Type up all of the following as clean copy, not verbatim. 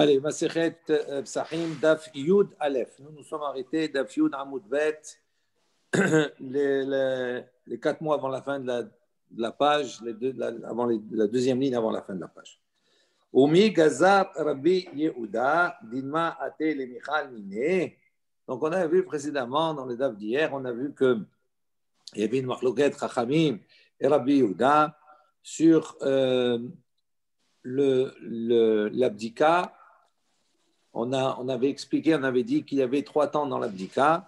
Allez, Masechet Psachim, Daf Yud Aleph. Nous nous sommes arrêtés, Daf Yud Amud Bet, les 4 mots avant la fin de la page, la deuxième ligne avant la fin de la page. Umi Gazar Rabbi Yehuda, Dinma Ate le Michal Mine. Donc, on a vu précédemment, dans le Daf d'hier, on a vu qu'il y avait une machloket Chachamim et Rabbi Yehuda sur l'abdika. On avait expliqué, on avait dit qu'il y avait 3 temps dans l'abdika,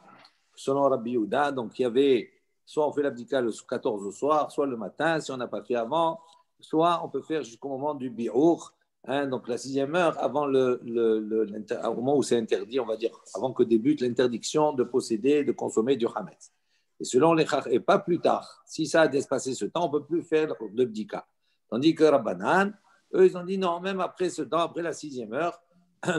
selon Rabbi Yehuda. Donc, il y avait, soit on fait l'abdika le 14 au soir, soit le matin, si on n'a pas fait avant, soit on peut faire jusqu'au moment du bi'ur, donc la 6e heure, avant au moment où c'est interdit, on va dire, avant que débute l'interdiction de posséder, de consommer du hametz. Et selon les et pas plus tard, si ça a dépassé ce temps, on ne peut plus faire le bdika. Tandis que Rabbanan, eux, ils ont dit non, même après ce temps, après la 6e heure,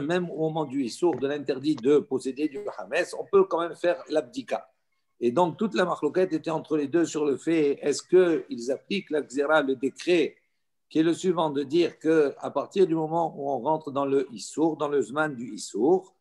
même au moment du issour, de l'interdit de posséder du hametz, on peut quand même faire l'abdika. Et donc, toute la marloquette était entre les deux sur le fait, est-ce qu'ils appliquent la xéra, le décret, qui est le suivant, de dire qu'à partir du moment où on rentre dans le issour, dans le zman du issour,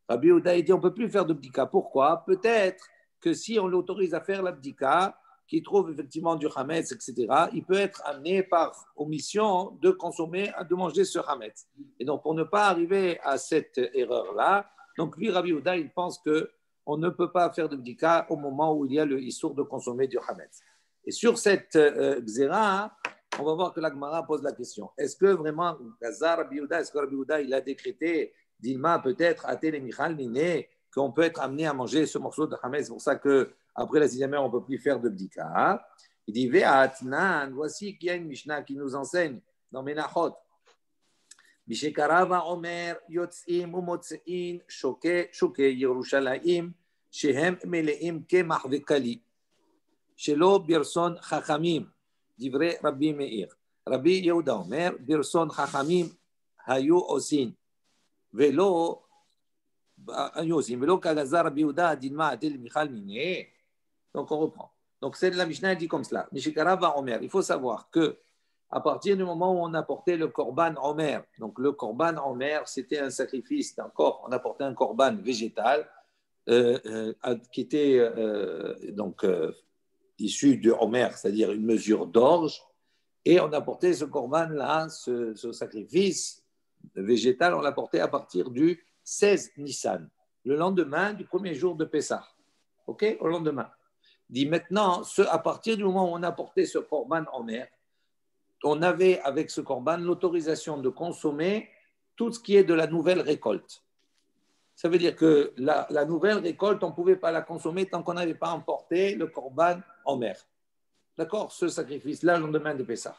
Rabbi Yehuda dit on ne peut plus faire d'abdika. Pourquoi? Peut-être que si on l'autorise à faire l'abdika, qui trouve effectivement du hametz, etc., il peut être amené par omission de consommer, de manger ce hametz. Et donc, pour ne pas arriver à cette erreur-là, donc lui, Rabbi Yehuda, il pense qu'on ne peut pas faire de bdika au moment où il y a le issour de consommer du hametz. Et sur cette xéra, on va voir que la Gemara pose la question. Est-ce que vraiment, Rabbi Yehuda, est-ce que Rabbi Yehuda, il a décrété, Dilma, peut-être, à Télé Michal Miné, qu'on peut être amené à manger ce morceau de hametz? C'est pour ça que après la 6e heure, on ne peut plus faire de bdika. Il dit, Ve'atnan, voici qu'il y a une Mishnah qui nous enseigne dans Menachot. Bishekarava Omer, Yotzim, Umotsein, Shoke, Yerushalayim, Shehem, Meleim, Kemach, Vekali. Shelo, Birson, Chachamim, Divrei Rabbi Meir. Rabbi Yehuda Omer, Birson, Chachamim, Hayu Osin. Velo, Velo, Kagazar, Rabbi Yehuda, Adilma, Adil, Michal, Miné. Donc, on reprend. Donc, c'est la Mishnah dit comme cela. Mishikara va Omer. Il faut savoir que à partir du moment où on apportait le korban Omer, donc le korban Omer, c'était un sacrifice d'un corps. On apportait un korban végétal qui était issu de Omer, c'est-à-dire une mesure d'orge, et on apportait ce korban-là, ce sacrifice végétal, on l'apportait à partir du 16 Nissan, le lendemain du premier jour de Pessah. OK? Au lendemain. Dit maintenant, à partir du moment où on a porté ce korban en mer, on avait avec ce korban l'autorisation de consommer tout ce qui est de la nouvelle récolte. Ça veut dire que la nouvelle récolte, on ne pouvait pas la consommer tant qu'on n'avait pas emporté le korban en mer. D'accord? Ce sacrifice-là, le lendemain de Pessah.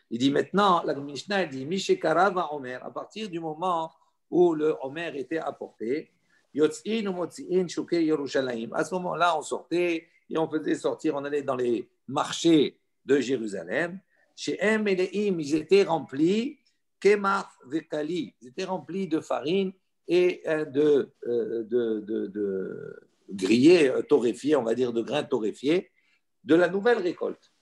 Il dit maintenant, la Mishnah dit Mishekara va Omer, à partir du moment où le Omer était apporté, Yotzin ou Motziin Shuke Yerushalayim. À ce moment-là, on sortait et on faisait sortir, on allait dans les marchés de Jérusalem. Chez Em et les Im, ils étaient remplis, Kemach Vekali, ils étaient remplis de farine et de grillés torréfiés, on va dire de grains torréfiés, de la nouvelle récolte.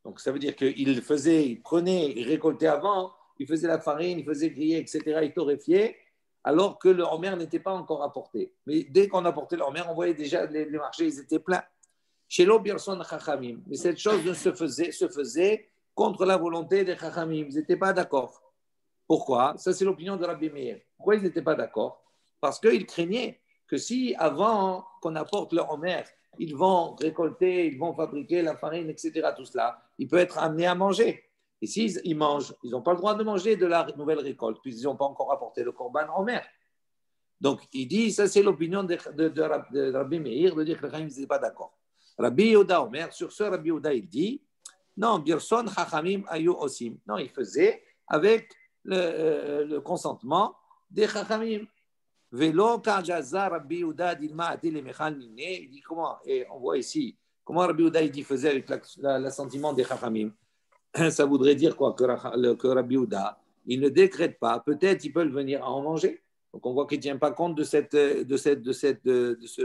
Donc ça veut dire qu'ils prenaient, ils récoltaient avant, ils faisaient la farine, ils faisaient griller, etc., ils torréfiaient, alors que le homer n'était pas encore apporté. Mais dès qu'on apportait le homer, on voyait déjà les marchés, ils étaient pleins. Chez l'Obierson Chachamim. Mais cette chose se faisait contre la volonté des Chachamim. Ils n'étaient pas d'accord. Pourquoi? Ça, c'est l'opinion de Rabbi Meir. Pourquoi ils n'étaient pas d'accord? Parce qu'ils craignaient que si, avant qu'on apporte le homer, ils vont récolter, ils vont fabriquer la farine, etc., tout cela, il peut être amené à manger. Et s'ils mangent, ils n'ont pas le droit de manger de la nouvelle récolte, puisqu'ils n'ont pas encore apporté le korban en mer. Donc, il dit, ça c'est l'opinion de Rabbi Meir, de dire que les Chachamim n'étaient pas d'accord. Rabbi Yehuda Omer, sur ce, Rabbi Yehuda, il dit, non, Birson Chachamim Ayu Osim. Non, il faisait avec le consentement des Chachamim. Velo Kajaza Rabbi Yehuda Dilma Atil Mechal Mine. Il dit comment? Et on voit ici, comment Rabbi Yehuda il faisait avec l'assentiment des Chachamim. Ça voudrait dire quoi? Que Rabbi Yehuda, il ne décrète pas, peut-être ils peuvent venir à en manger. Donc on voit qu'il ne tient pas compte de ce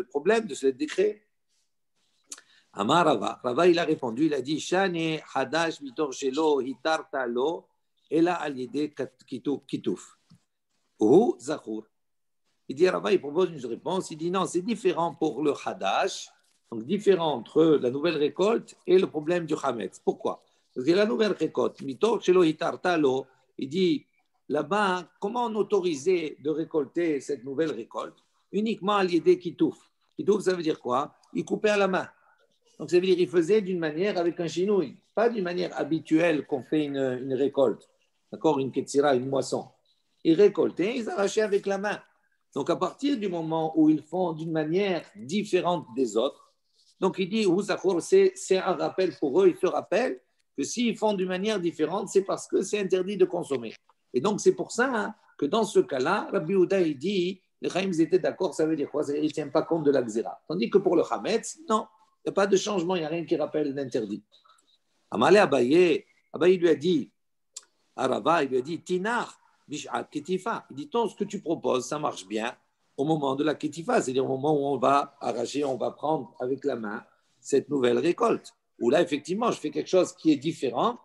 problème, de ce décret. Amar Rava. Rava, il a répondu, il a dit Shane Hadash Mitor Shelo Hitarta Lo Ela Al Yede Kitouf. ou zachour. Il dit, Rava, il propose une réponse. Il dit non, c'est différent pour le Hadash, donc différent entre la nouvelle récolte et le problème du Hametz. Pourquoi? Parce que la nouvelle récolte, Mito Shelo Hitartalo, il dit là-bas, comment on autorisait de récolter cette nouvelle récolte? Uniquement à l'idée Kitouf. Kitouf, ça veut dire quoi? Il coupait à la main. Donc ça veut dire qu'il faisait d'une manière avec un chinouille, pas d'une manière habituelle qu'on fait une récolte, d'accord, une ketsira, une moisson. Ils récoltaient, ils arrachaient avec la main. Donc, à partir du moment où ils font d'une manière différente des autres, donc il dit, c'est un rappel pour eux, ils se rappellent que s'ils font d'une manière différente, c'est parce que c'est interdit de consommer. Et donc, c'est pour ça que dans ce cas-là, Rabbi Houda, il dit, les Chaim étaient d'accord, ça veut dire quoi? C'est-à-dire qu'ils ne tiennent pas compte de la Xéra. Tandis que pour le Hametz, non, il n'y a pas de changement, il n'y a rien qui rappelle l'interdit. Amalé Abaye, Abaye lui a dit, Arava, il lui a dit, Tinar, Ketifa. Il dit, ce que tu proposes, ça marche bien au moment de la Ketifa, c'est-à-dire au moment où on va arracher, on va prendre avec la main cette nouvelle récolte. Où là, effectivement, je fais quelque chose qui est différent,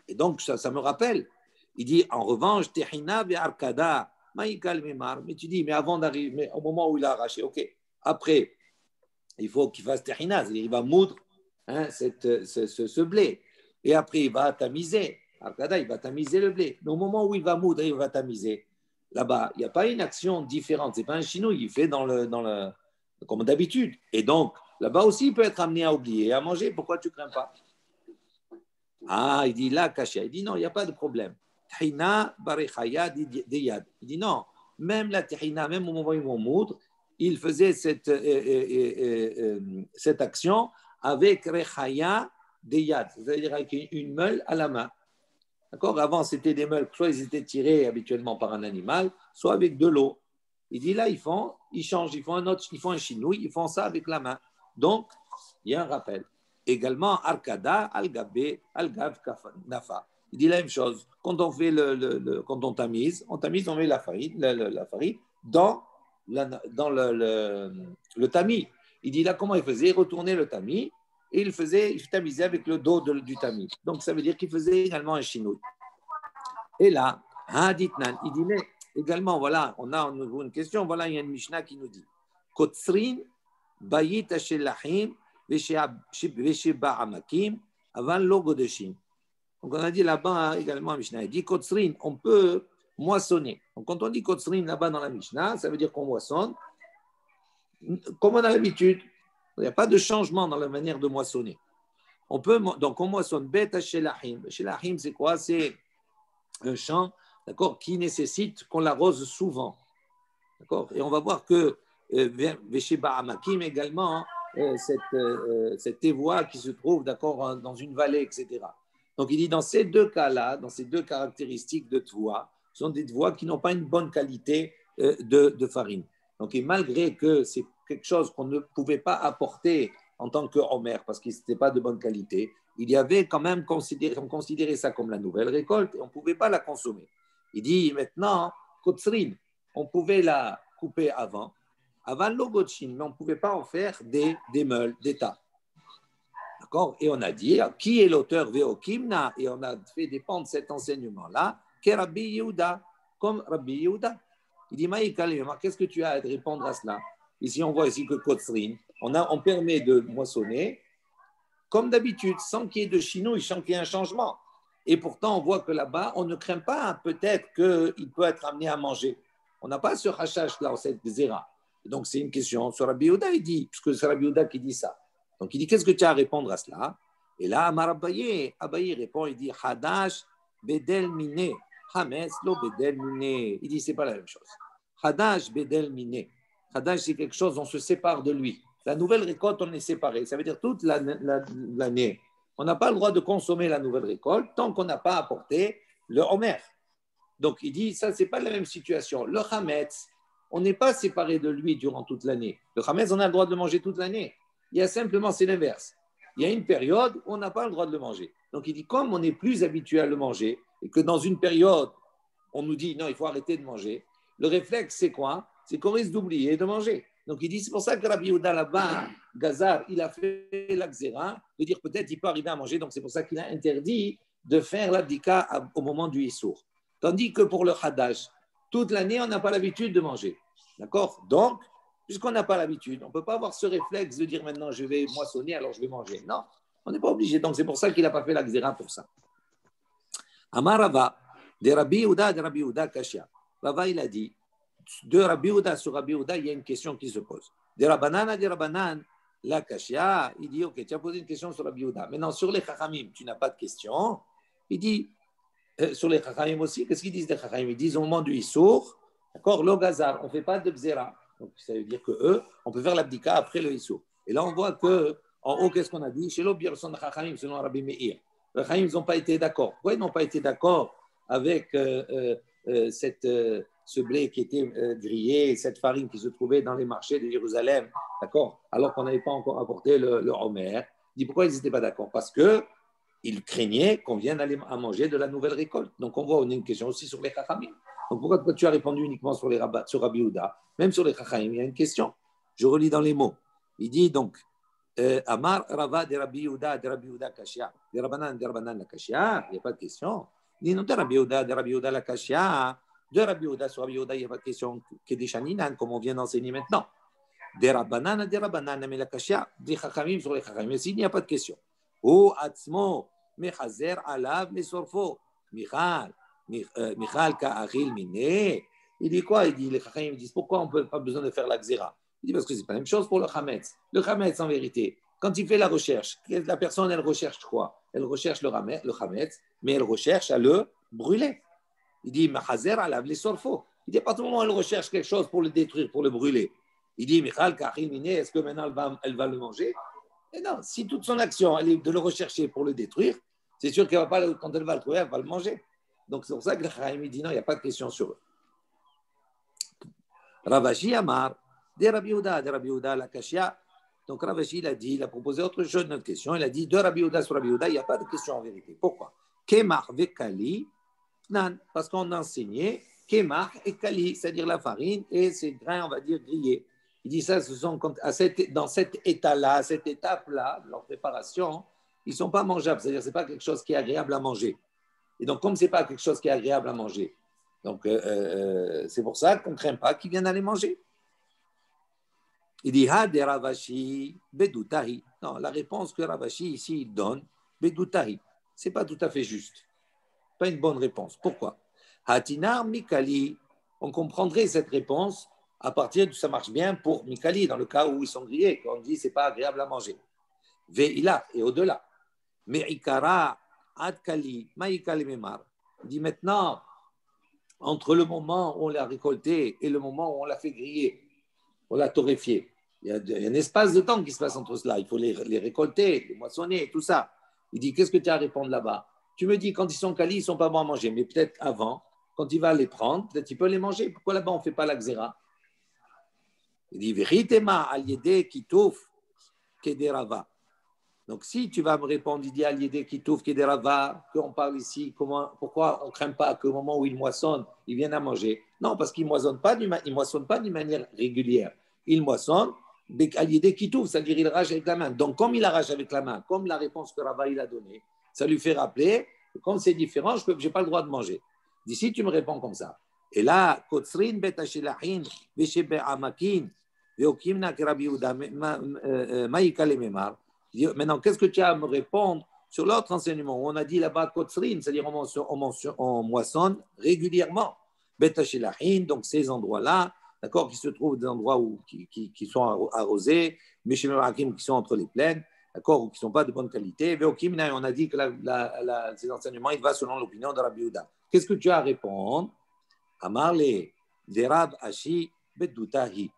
et donc ça me rappelle. Il dit, en revanche, Tehina ve Arkada, Maïkal Memar. Mais tu dis, mais avant d'arriver, mais au moment où il a arraché, ok. Après, il faut qu'il fasse Tehina, c'est-à-dire il va moudre ce blé. Et après, il va tamiser. Arkada, il va tamiser le blé. Mais au moment où il va moudre, il va tamiser. Là-bas, il n'y a pas une action différente. Ce n'est pas un chino, il fait comme d'habitude. Et donc, là-bas aussi, il peut être amené à oublier, à manger. Pourquoi tu ne crains pas? Ah, il dit là, Kashia. Il dit non, il n'y a pas de problème. Tahina barechaya deyad. Il dit non, même la tahina, même au moment où ils vont moudre, il faisait cette action avec rechaya deyad, c'est-à-dire avec une meule à la main. D'accord? Avant, c'était des meules, soit ils étaient tirés habituellement par un animal, soit avec de l'eau. Il dit là, ils changent, ils font un chinouille, ils font ça avec la main. Donc, il y a un rappel. Également, Arkada, Al-Gav, Nafa. Il dit la même chose. Quand on fait quand on tamise, on met la farine dans le tamis. Il dit là, comment il faisait? Il retournait le tamis et il tamisait avec le dos du tamis. Donc, ça veut dire qu'il faisait également un chinouille. Et là, Haditnan, il dit, mais également, voilà, on a une question, voilà, il y a une Mishnah qui nous dit Kotsrin, Bayit Hashellahim, Vesheba Amakim, avant logo de Shin. Donc, on a dit là-bas également, Mishnah, il dit Kotsrin, on peut moissonner. Donc, quand on dit Kotsrin là-bas dans la Mishnah, ça veut dire qu'on moissonne comme on a l'habitude. Il n'y a pas de changement dans la manière de moissonner. Donc, on moissonne Bet Hashellahim. Hashellahim, c'est quoi? C'est un champ, d'accord, qui nécessite qu'on l'arrose souvent, d'accord. Et on va voir que Vesheba Amakim également, cette évoie qui se trouve, d'accord, dans une vallée, etc. Donc il dit dans ces deux cas-là, dans ces deux caractéristiques de voies, ce sont des voies qui n'ont pas une bonne qualité de farine. Donc et malgré que c'est quelque chose qu'on ne pouvait pas apporter en tant que homer parce que ce n'était pas de bonne qualité, il y avait quand même on considérait ça comme la nouvelle récolte et on ne pouvait pas la consommer. Il dit maintenant, kotsrin, on pouvait la couper avant le gotchin, mais on ne pouvait pas en faire des meules, des tas. D'accord? Et on a dit, qui est l'auteur Veokimna? Et on a fait dépendre cet enseignement-là, que Rabbi Yehuda, comme Rabbi Yehuda. Il dit, Maïkalim, qu'est-ce que tu as à répondre à cela? Ici, on voit ici que kotsrin, on permet de moissonner comme d'habitude, sans qu'il y ait de chinouille, sans qu'il y ait un changement. Et pourtant, on voit que là-bas, on ne craint pas peut-être qu'il peut être amené à manger. On n'a pas ce rachash-là, cette zéra. Donc, c'est une question sur Rabbi Yehuda, il dit, puisque c'est Rabbi Yehuda qui dit ça. Donc, il dit, qu'est-ce que tu as à répondre à cela? Et là, Amar Abaye répond, il dit, Hadash bedel mine, Hametz lo bedel mine. Il dit, c'est pas la même chose. Hadash bedel mine. Hadash, c'est quelque chose, on se sépare de lui. La nouvelle récolte, on est séparé. Ça veut dire toute l'année. On n'a pas le droit de consommer la nouvelle récolte tant qu'on n'a pas apporté le homer. Donc, il dit, ça, ce n'est pas la même situation. Le hametz, on n'est pas séparé de lui durant toute l'année. Le hametz, on a le droit de le manger toute l'année. Il y a simplement, c'est l'inverse. Il y a une période où on n'a pas le droit de le manger. Donc, il dit, comme on n'est plus habitué à le manger et que dans une période, on nous dit, non, il faut arrêter de manger, le réflexe, c'est quoi? C'est qu'on risque d'oublier de manger. Donc il dit, c'est pour ça que Rabbi Yehuda là-bas, Gazar, il a fait la xéra, de dire peut-être il peut arriver à manger, donc c'est pour ça qu'il a interdit de faire l'abdika au moment du Issour. Tandis que pour le Hadash, Toute l'année, on n'a pas l'habitude de manger. D'accord? Donc, puisqu'on n'a pas l'habitude, on ne peut pas avoir ce réflexe de dire maintenant je vais moissonner, alors je vais manger. Non, on n'est pas obligé. Donc, c'est pour ça qu'il n'a pas fait la xéra pour ça. Amar Rava, de Rabbi Yehuda, Kashia. Rava, il a dit, de Rabbi Yehuda sur Rabbi Yehuda, il y a une question qui se pose. De Rabbanan, la Kashia, il dit, ok, tu as posé une question sur Rabbi Yehuda. Maintenant, sur les Chachamim, tu n'as pas de question. Il dit, sur les Chachamim aussi, qu'est-ce qu'ils disent des Chachamim? Ils disent au moment du Issour, d'accord, le Gazar, on ne fait pas de Bzera. Donc, ça veut dire qu'eux, on peut faire l'abdika après le Issour. Et là, on voit que, en haut, qu'est-ce qu'on a dit? Chez l'Obir, son Chachamim, selon Rabbi Meir. Les Chachamim, ils n'ont pas été d'accord. Pourquoi ils n'ont pas été d'accord avec ce blé qui était grillé, cette farine qui se trouvait dans les marchés de Jérusalem, d'accord, alors qu'on n'avait pas encore apporté le Homer? Il dit pourquoi ils n'étaient pas d'accord? Parce qu'ils craignaient qu'on vienne aller à manger de la nouvelle récolte. Donc on voit, on a une question aussi sur les Chachamim. Donc pourquoi tu as répondu uniquement sur sur Rabbi Yehuda? Même sur les Chachamim, il y a une question. Je relis dans les mots. Il dit donc, Amar Rava de Rabbi Yehuda Kashia, de Rabbanan la Kashia, il n'y a pas de question. Il dit non, de Rabbi Yehuda la Kashia, de Rabbi Yehuda sur Rabbi Yehuda, il n'y a pas de question. Kedeshaninan, comme on vient d'enseigner maintenant. De Rabbanan, mais la Kashia, des Chachamim sur les Chachamim, il n'y a pas de question. Ou Atzmo, Mechazer Alav, Mesorfo, Michal Ka'achil Mine. Il dit quoi? Il dit, les Chachamim disent pourquoi on n'a pas besoin de faire la Xéra? Il dit parce que c'est pas la même chose pour le Chametz. Le Chametz, en vérité, quand il fait la recherche, la personne, elle recherche quoi? Elle recherche le Chametz, mais elle recherche à le brûler. Il dit, Machazer alav les sorfo. Il dit, à partir du moment où elle recherche quelque chose pour le détruire, pour le brûler, il dit, Michal Kachil Mine, est-ce que maintenant elle va le manger? Et non, si toute son action, elle est de le rechercher pour le détruire, c'est sûr qu'elle va pas, quand elle va le trouver, elle va le manger. Donc c'est pour ça que le Chaim dit, non, il n'y a pas de question sur eux. Ravashi Amar, de Rabbi Yehuda, la Kashia. Donc Ravashi, il a dit, il a proposé autre chose, notre question. Il a dit, de Rabbi Yehuda sur Rabbi Yehuda, il n'y a pas de question en vérité. Pourquoi? Kemar vekali, nan, parce qu'on a enseigné Kemar et Kali, c'est-à-dire la farine et ces grains, on va dire, grillés. Il dit ça, dans cet état-là, cette étape-là, de leur préparation, ils ne sont pas mangeables, c'est-à-dire que ce n'est pas quelque chose qui est agréable à manger. Et donc, comme ce n'est pas quelque chose qui est agréable à manger, donc c'est pour ça qu'on ne craint pas qu'ils viennent aller manger. Il dit, ha de Ravashi bedutahi. Non, la réponse que Ravashi ici il donne, bedutahi, ce n'est pas tout à fait juste. Pas une bonne réponse. Pourquoi? Hatinar Mikali, on comprendrait cette réponse à partir de ça marche bien pour Mikali, dans le cas où ils sont grillés, quand on dit c'est pas agréable à manger. Ve'ila, et au-delà. Mais Ikara, Adkali, Maïkali Memar. Il dit maintenant, entre le moment où on l'a récolté et le moment où on l'a fait griller, on l'a torréfié, il y a un espace de temps qui se passe entre cela. Il faut les récolter, les moissonner, tout ça. Il dit, qu'est-ce que tu as à répondre là-bas? Tu me dis, quand ils sont calis, ils ne sont pas bons à manger, mais peut-être avant, quand il va les prendre, peut-être il peut les manger. Pourquoi là-bas, on ne fait pas la xéra? Il dit, Veritema aliede kitouf kederava. Donc, si tu vas me répondre, il dit aliede kitouf kederava, qu'on parle ici, pourquoi on ne craint pas qu'au moment où ils moissonnent, ils viennent à manger? Non, parce qu'ils ne moissonnent pas d'une manière régulière. Ils moissonnent aliede kitouf, c'est-à-dire ils arrachent avec la main. Donc, comme il arrache avec la main, comme la réponse que Rava il a donnée, ça lui fait rappeler que comme c'est différent, je n'ai pas le droit de manger. D'ici, tu me réponds comme ça. Et là, Kotsrin betashelahin, veshebe amakin, veokimna kerabi Yehuda, maïkale memar. Maintenant, qu'est-ce que tu as à me répondre sur l'autre enseignement? On a dit là-bas Kotsrin, c'est-à-dire on moissonne régulièrement. Betashelahin, donc ces endroits-là, d'accord, qui se trouvent des endroits qui sont arrosés, Meshebe amakin, qui sont entre les plaines, d'accord, ou qui ne sont pas de bonne qualité. On a dit que ces enseignements, il va selon l'opinion de Rabbi Yehuda. Qu'est-ce que tu as à répondre? Amarle, Derab Ashi Bedutahi.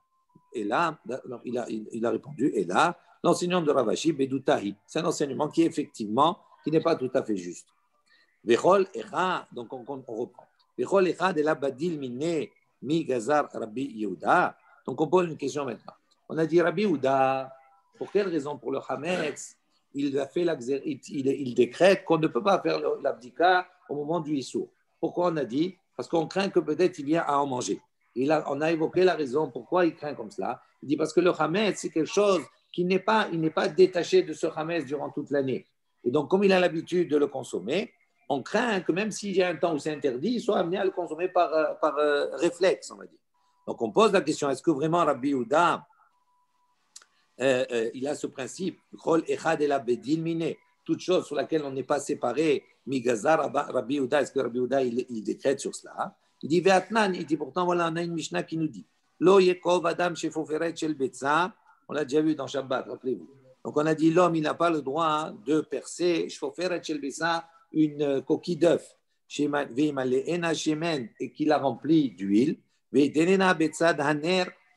Et là, il a répondu, et là, l'enseignement de Ravashi Bedutahi, c'est un enseignement qui effectivement, qui n'est pas tout à fait juste. Vechol Echa, donc on reprend. Vechol Echa de la Badil Mine Mi Gazar Rabbi Yehuda. Donc on pose une question maintenant. On a dit Rabbi Yehuda, pour quelle raison? Pour le Hametz, il décrète qu'on ne peut pas faire l'abdika au moment du Issour. Pourquoi on a dit? Parce qu'on craint que peut-être il vient à en manger. On a évoqué la raison pourquoi il craint comme cela. Il dit parce que le Hametz, c'est quelque chose il n'est pas détaché de ce Hametz durant toute l'année. Et donc, comme il a l'habitude de le consommer, on craint que même s'il y a un temps où c'est interdit, il soit amené à le consommer par réflexe, on va dire. Donc on pose la question, est-ce que vraiment Rabbi Yehuda, il a ce principe, toute chose sur laquelle on n'est pas séparé, Migazar, Rabbi Yehuda, est-ce que Rabbi Yehuda il décrète sur cela? Il dit Ve'atnan, il dit pourtant voilà, on a une Mishnah qui nous dit Lo yekov adam shefoferet shel betza, on l'a déjà vu dans Shabbat, rappelez-vous. Donc on a dit l'homme il n'a pas le droit de percer shefoferet shel betza, une coquille d'œuf, et qu'il la remplit d'huile, et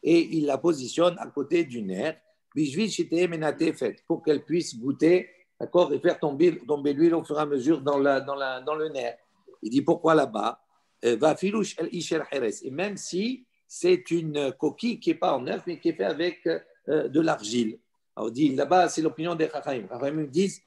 il la positionne à côté du nerf, pour qu'elle puisse goûter, d'accord, et faire tomber l'huile au fur et à mesure dans le nerf. Il dit pourquoi là-bas et même si c'est une coquille qui n'est pas en œuf, mais qui est faite avec de l'argile. Alors, on dit là-bas, c'est l'opinion des Chachamim. Les Chachamim disent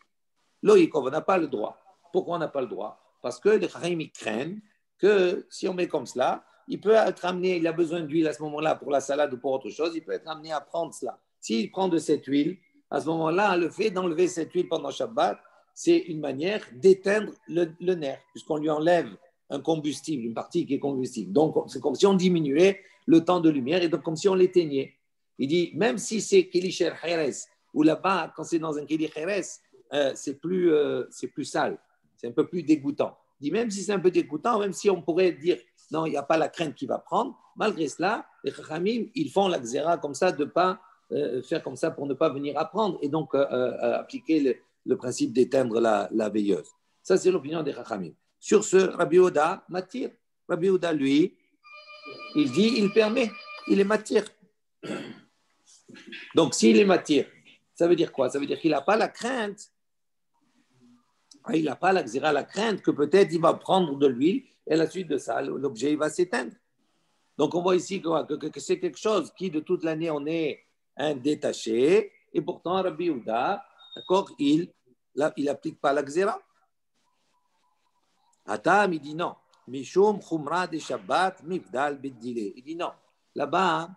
Loïkov, on n'a pas le droit. Pourquoi on n'a pas le droit? Parce que les Chachamim craignent que si on met comme cela, il peut être amené, il a besoin d'huile à ce moment-là pour la salade ou pour autre chose, il peut être amené à prendre cela. S'il prend de cette huile, à ce moment-là, le fait d'enlever cette huile pendant Shabbat, c'est une manière d'éteindre le nerf, puisqu'on lui enlève un combustible, une partie qui est combustible. Donc, c'est comme si on diminuait le temps de lumière et donc comme si on l'éteignait. Il dit, même si c'est Keli Sher Heres, ou là-bas, quand c'est dans un Keli Heres, c'est plus sale, c'est un peu plus dégoûtant. Il dit, même si c'est un peu dégoûtant, même si on pourrait dire, non, il n'y a pas la crainte qu'il va prendre, malgré cela, les Chachamim, ils font la xéra comme ça, de ne pas faire comme ça pour ne pas venir apprendre et donc appliquer le principe d'éteindre la veilleuse. Ça, c'est l'opinion des Chachamim. Sur ce, Rabbi Yehuda m'attire. Rabbi Yehuda, lui, il dit, il permet, il est m'attire. Donc, s'il est m'attire, ça veut dire quoi? Ça veut dire qu'il n'a pas la crainte, il n'a pas la crainte que peut-être il va prendre de l'huile et à la suite de ça, l'objet il va s'éteindre. Donc, on voit ici que c'est quelque chose qui, de toute l'année, on est un détaché et pourtant, Rabbi Yehuda, d'accord, il n'applique pas la xéra. Atam, il dit non. Mishum Khumra de Shabbat, Mifdal Beddile. Il dit non. Là-bas,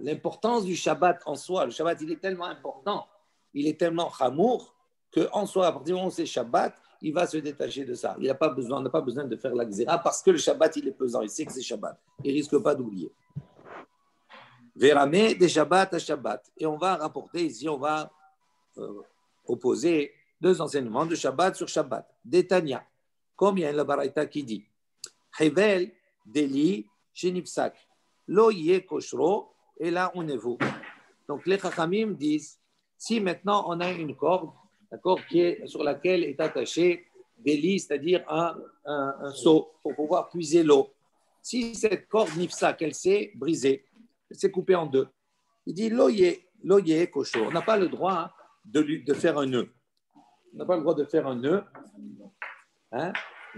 l'importance du Shabbat en soi, le Shabbat, il est tellement important, il est tellement chamour, qu'en soi, à partir du moment où c'est Shabbat, il va se détacher de ça. On n'a pas besoin de faire la xéra parce que le Shabbat, il est pesant. Il sait que c'est Shabbat. Il ne risque pas d'oublier. Verame de Shabbat à Shabbat. Et on va rapporter ici, on va opposer deux enseignements de Shabbat sur Shabbat. Détania, comme il y a la Baraita qui dit Hevel, Deli, Shenipsak, Lo Yé Koshro, et là on est vous. Donc les Chachamim disent si maintenant on a une corde, d'accord, sur laquelle est attaché Deli, c'est-à-dire un seau pour pouvoir puiser l'eau. Si cette corde Nipsak, elle s'est brisée, elle s'est coupée en deux, il dit Lo Yé Koshro, on n'a pas le droit de faire un nœud. On n'a pas le droit de faire un nœud. Hein?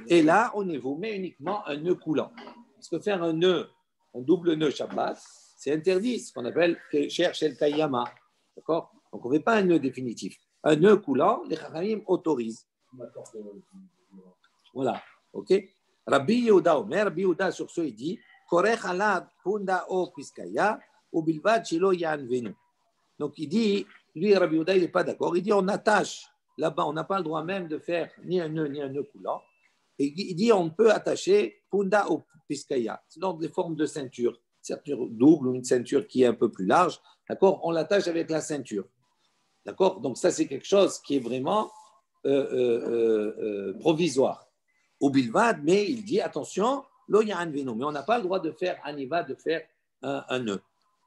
Et là, on vous met uniquement un nœud coulant. Parce que faire un nœud, un double nœud Shabbat, c'est interdit, ce qu'on appelle chercher le Kayama. D'accord? Donc, on ne fait pas un nœud définitif. Un nœud coulant, les Chachamim autorisent. Voilà. OK? Rabbi Yehuda Omer, Rabbi Yehuda sur ce, il dit Korech alab punda o piskaya ou bilvad shilo yanvenu. Donc, il dit, lui, Rabbi Yehuda, il n'est pas d'accord. Il dit on attache. Là-bas, on n'a pas le droit même de faire ni un nœud coulant. Et il dit on peut attacher punda ou piskaya. C'est donc des formes de ceinture double ou une ceinture qui est un peu plus large. D'accord? On l'attache avec la ceinture. D'accord? Donc ça, c'est quelque chose qui est vraiment provisoire. Au bilvad, mais il dit attention, lo ya'anvenu. Mais on n'a pas le droit de faire aniva, de faire un nœud.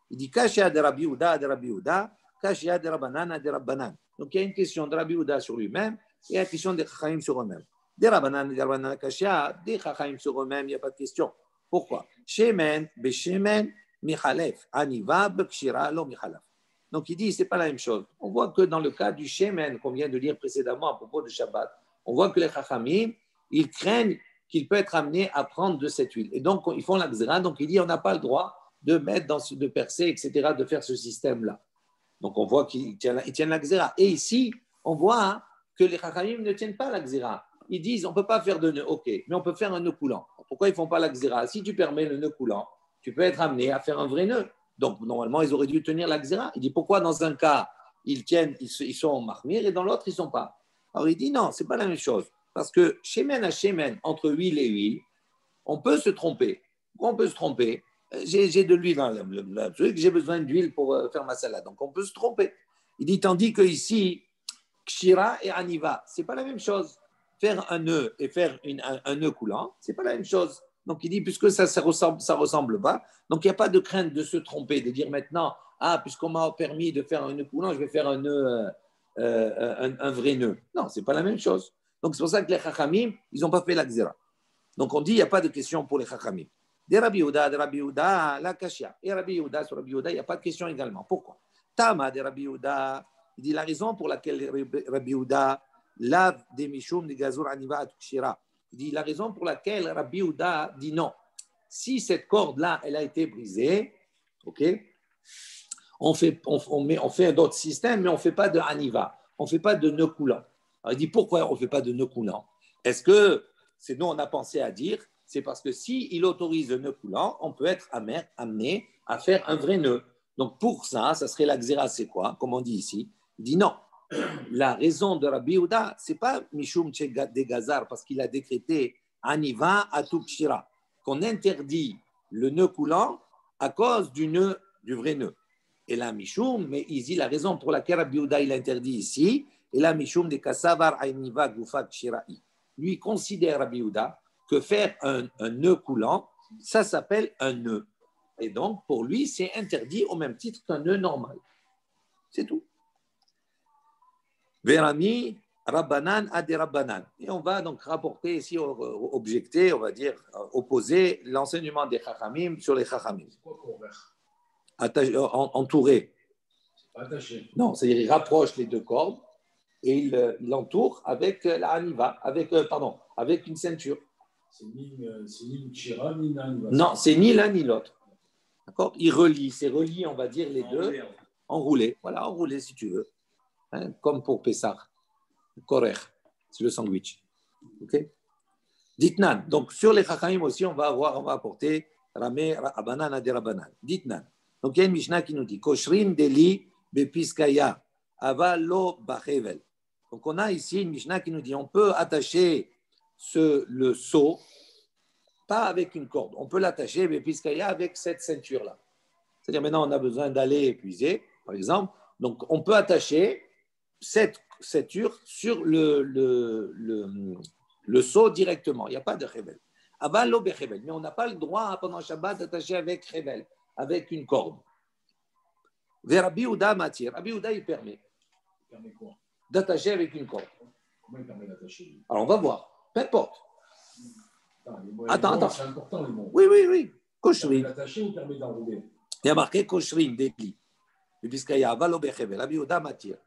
Il dit kashia de Rabbi Yehuda, kashia de Rabbanan, de Rabbanan. Donc, il y a une question de Rabbi Yehuda sur lui-même et une question des Chachamim sur eux-mêmes. Des Rabbanan, Kashia, des Chachamim sur eux-mêmes, il n'y a pas de question. Pourquoi? Shemen, Beshemen, Michalef, Aniva, Bekshira, Lo Michalef. Donc, il dit, ce n'est pas la même chose. On voit que dans le cas du Shemen, qu'on vient de lire précédemment à propos de Shabbat, on voit que les Chachamim, ils craignent qu'il peut être amené à prendre de cette huile. Et donc, ils font la xéra. Donc, il dit, on n'a pas le droit de mettre de percer, etc., de faire ce système-là. Donc, on voit qu'ils tiennent la xéra. Et ici, on voit que les Chachamim ne tiennent pas la xéra. Ils disent, on ne peut pas faire de nœud, ok, mais on peut faire un nœud coulant. Pourquoi ils ne font pas la xéra? Si tu permets le nœud coulant, tu peux être amené à faire un vrai nœud. Donc, normalement, ils auraient dû tenir la xéra. Il dit, pourquoi dans un cas, ils sont mahmir et dans l'autre, ils ne sont pas? Alors il dit non, ce n'est pas la même chose. Parce que shemen à shemen, entre huile et huile, on peut se tromper. Pourquoi on peut se tromper? J'ai de l'huile dans le truc, j'ai besoin d'huile pour faire ma salade. Donc on peut se tromper. Il dit, tandis que ici, kshira et aniva, ce n'est pas la même chose. Faire un nœud et faire un nœud coulant, ce n'est pas la même chose. Donc il dit, puisque ça ne ressemble pas, donc il n'y a pas de crainte de se tromper, de dire maintenant, ah, puisqu'on m'a permis de faire un nœud coulant, je vais faire un nœud, un vrai nœud. Non, ce n'est pas la même chose. Donc c'est pour ça que les chachamim, ils n'ont pas fait la xéra. Donc on dit, il n'y a pas de question pour les chachamim. Des Rabbi Yehuda, la kashia. Et Rabbi Yehuda, sur Rabbi Yehuda, il n'y a pas de question également. Pourquoi? Tama de Rabbi Yehuda, il dit la raison pour laquelle Rabbi Yehuda lave des mishum de gazur aniva atukshira. Il dit la raison pour laquelle Rabbi Yehuda dit non. Si cette corde-là, elle a été brisée, ok, on fait un autre système, mais on ne fait pas de aniva, on ne fait pas de nœud coulant. Alors il dit pourquoi on ne fait pas de nœud coulant? Est-ce que c'est nous on a pensé à dire? C'est parce que s'il autorise le nœud coulant, on peut être amené à faire un vrai nœud. Donc pour ça, ça serait la xéra, c'est quoi? Comme on dit ici. Il dit non. La raison de Rabbi Yehuda, ce n'est pas Mishum de Gazar, parce qu'il a décrété Aniva Atukshira, qu'on interdit le nœud coulant à cause du vrai nœud. Et là, Mishum, mais ici, la raison pour laquelle Rabbi Yehuda il interdit ici, et là, Mishum de Kasavar Aniva Gufat Shira'i. Lui considère Rabbi Yehuda que faire un nœud coulant, ça s'appelle un nœud. Et donc, pour lui, c'est interdit au même titre qu'un nœud normal. C'est tout. Verami, Rabbanan, Ade Rabbanan. Et on va donc rapporter ici, objecter, on va dire, opposer l'enseignement des Chachamim sur les Chachamim. C'est quoi convert? Entouré. C'est pas attaché. Non, c'est-à-dire il rapproche les deux cordes et il l'entoure avec la Haniva, avec une ceinture. C'est ni une Kshira, ni une Aniva. Non, c'est ni l'un ni l'autre. D'accord? Il relie, c'est relié, on va dire, les deux. Enroulé. Voilà, enroulé si tu veux. Hein, comme pour Pessah. Korer, c'est le sandwich. Ok? Ditnan. Donc, sur les Chachamim aussi, on va apporter Ramé, Abanan, Ade Rabbanan. Ditnan. Donc, il y a une Mishnah qui nous dit Koshrin Deli Bepiskaya, Avalo Bachevel. Donc, on a ici une Mishnah qui nous dit on peut attacher le seau, pas avec une corde. On peut l'attacher Bepiskaya avec cette ceinture-là. C'est-à-dire, maintenant, on a besoin d'aller épuiser, par exemple. Donc, on peut attacher cette ceinture sur le seau directement. Il n'y a pas de chevel. Avalo bechevel. Mais on n'a pas le droit, pendant Shabbat, d'attacher avec chevel, avec une corde. Vers Rabbi Yehuda Matir. Rabbi Yehuda, il permet. Il permet quoi? D'attacher avec une corde. Comment il permet d'attacher? Alors, on va voir. Peu importe. Attends. C'est important, les mots. Oui. Koshrin. Il permet d'attacher ou permet d'enrouler? Il y a marqué Koshrin, Dekli. Puisqu'il y a Avalo bechevel. Rabbi Yehuda Matir.